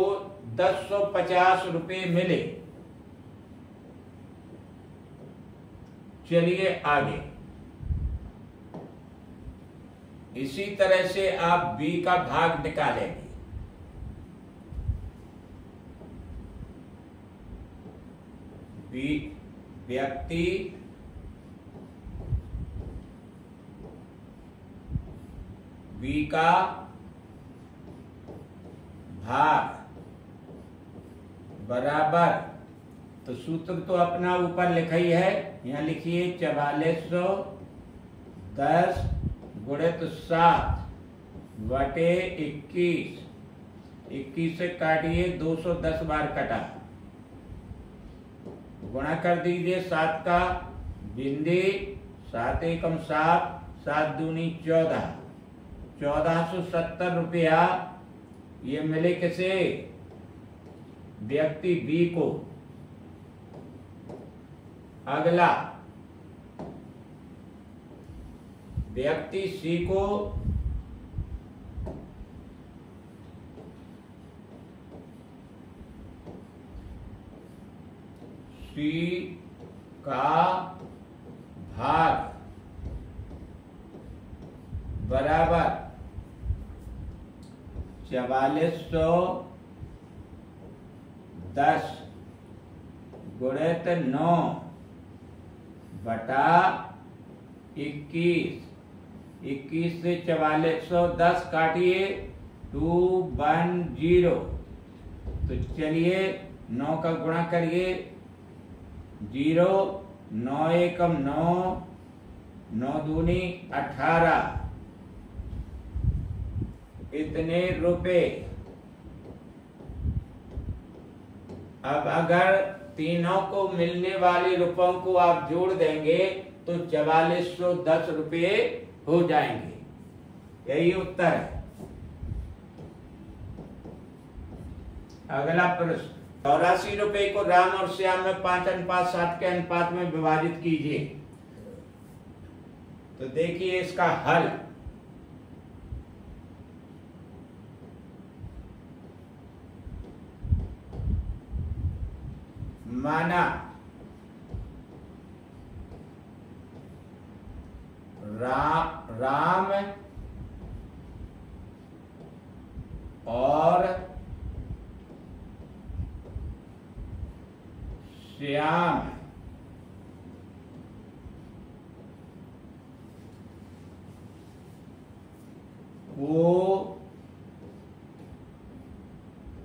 1050 रुपए मिले। चलिए आगे, इसी तरह से आप बी का भाग निकालेंगे। बी व्यक्ति बी का भाग बराबर, तो सूत्र तो अपना ऊपर लिखा ही है, यहां लिखिए 4410 गुणित 7 बटे 21, 21 से काटिए 210 बार कटा, गुणा कर दीजिए 7 का बिंदी, 7 एकम 7, 7 दूनी 14, 1470 रुपया ये मिले किसे, व्यक्ति बी को। अगला व्यक्ति सी को सी का भाग बराबर 4410 गुणित 9 बटा 21। 21 से 4410 काटिए 210। तो चलिए 9 का गुणा करिए 0, 9 एकम 9, 9 दूनी 18, इतने रुपए। अब अगर तीनों को मिलने वाले रुपयों को आप जोड़ देंगे तो 4410 रुपये हो जाएंगे। यही उत्तर है। अगला प्रश्न, 84 रुपये को राम और श्याम में 5:60 के अनुपात में विभाजित कीजिए। तो देखिए इसका हल। माना राम और श्याम को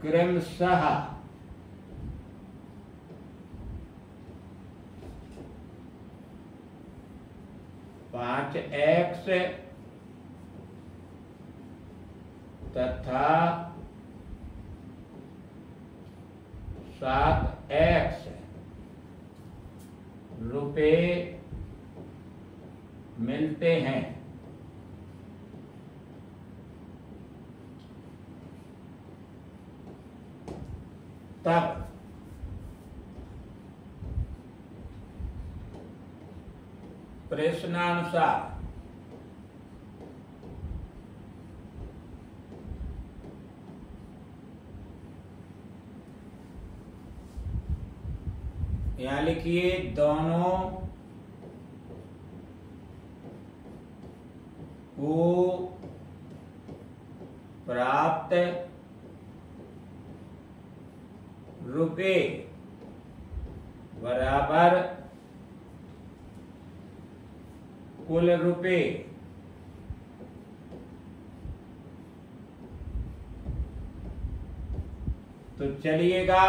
क्रमशः 5x तथा 7x रुपए मिलते हैं। तब प्रश्नानुसार यहां लिखिए दोनों को प्राप्त रुपए बराबर कुल रुपए। तो चलिएगा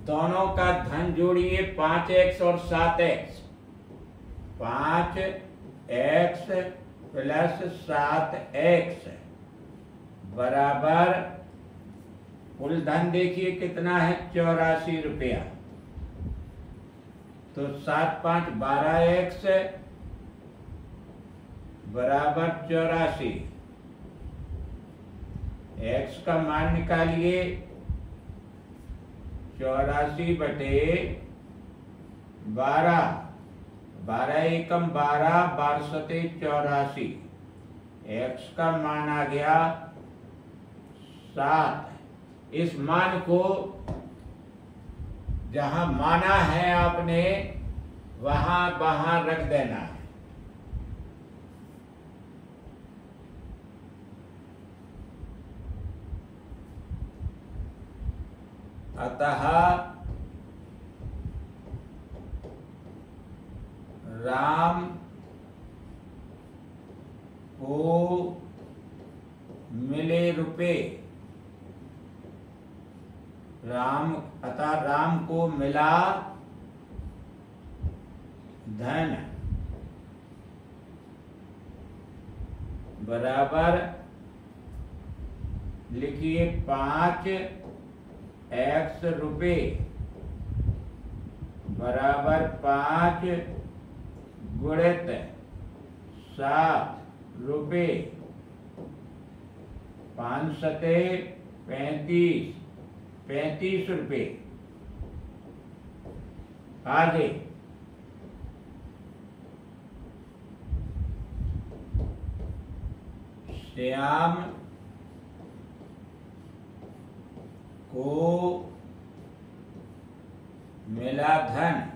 दोनों का धन जोड़िए 5x और 7x। 5x प्लस 7x बराबर कुल धन देखिए कितना है 84 रुपया। तो 7 5 12x बराबर 84। x का मान निकालिए 84 बटे 12। 12 एकम 12, 12 सते 84। x का मान आ गया 7। इस मान को जहां माना है आपने वहां रख देना है। अतः राम को मिले रुपए, अतः राम को मिला धन बराबर लिखिए 5x रुपए बराबर 5 गुणित 7 रुपए। 5 सते 35, 35 रुपए। आगे श्याम को मिला धन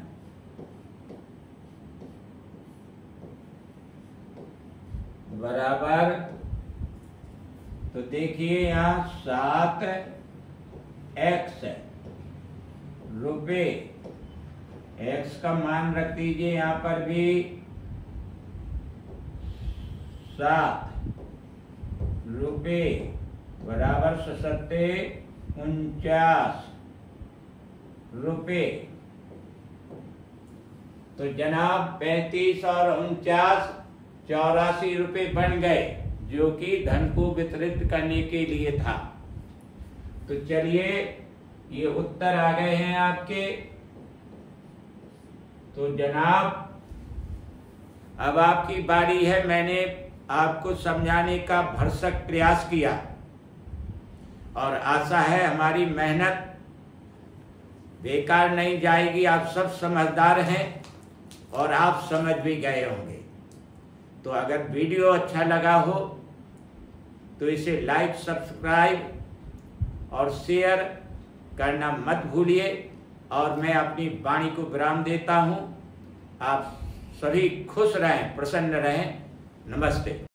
बराबर, तो देखिए यहाँ 7x रुपये, x का मान रख दीजिए यहाँ पर भी 7 रुपये बराबर 49 रुपये। तो जनाब 35 और 49 84 रुपये बन गए, जो कि धन को वितरित करने के लिए था। तो चलिए ये उत्तर आ गए हैं आपके। तो जनाब अब आपकी बारी है। मैंने आपको समझाने का भरसक प्रयास किया और आशा है हमारी मेहनत बेकार नहीं जाएगी। आप सब समझदार हैं और आप समझ भी गए होंगे। तो अगर वीडियो अच्छा लगा हो तो इसे लाइक, सब्सक्राइब और शेयर करना मत भूलिए। और मैं अपनी वाणी को विराम देता हूं। आप सभी खुश रहें, प्रसन्न रहें। नमस्ते।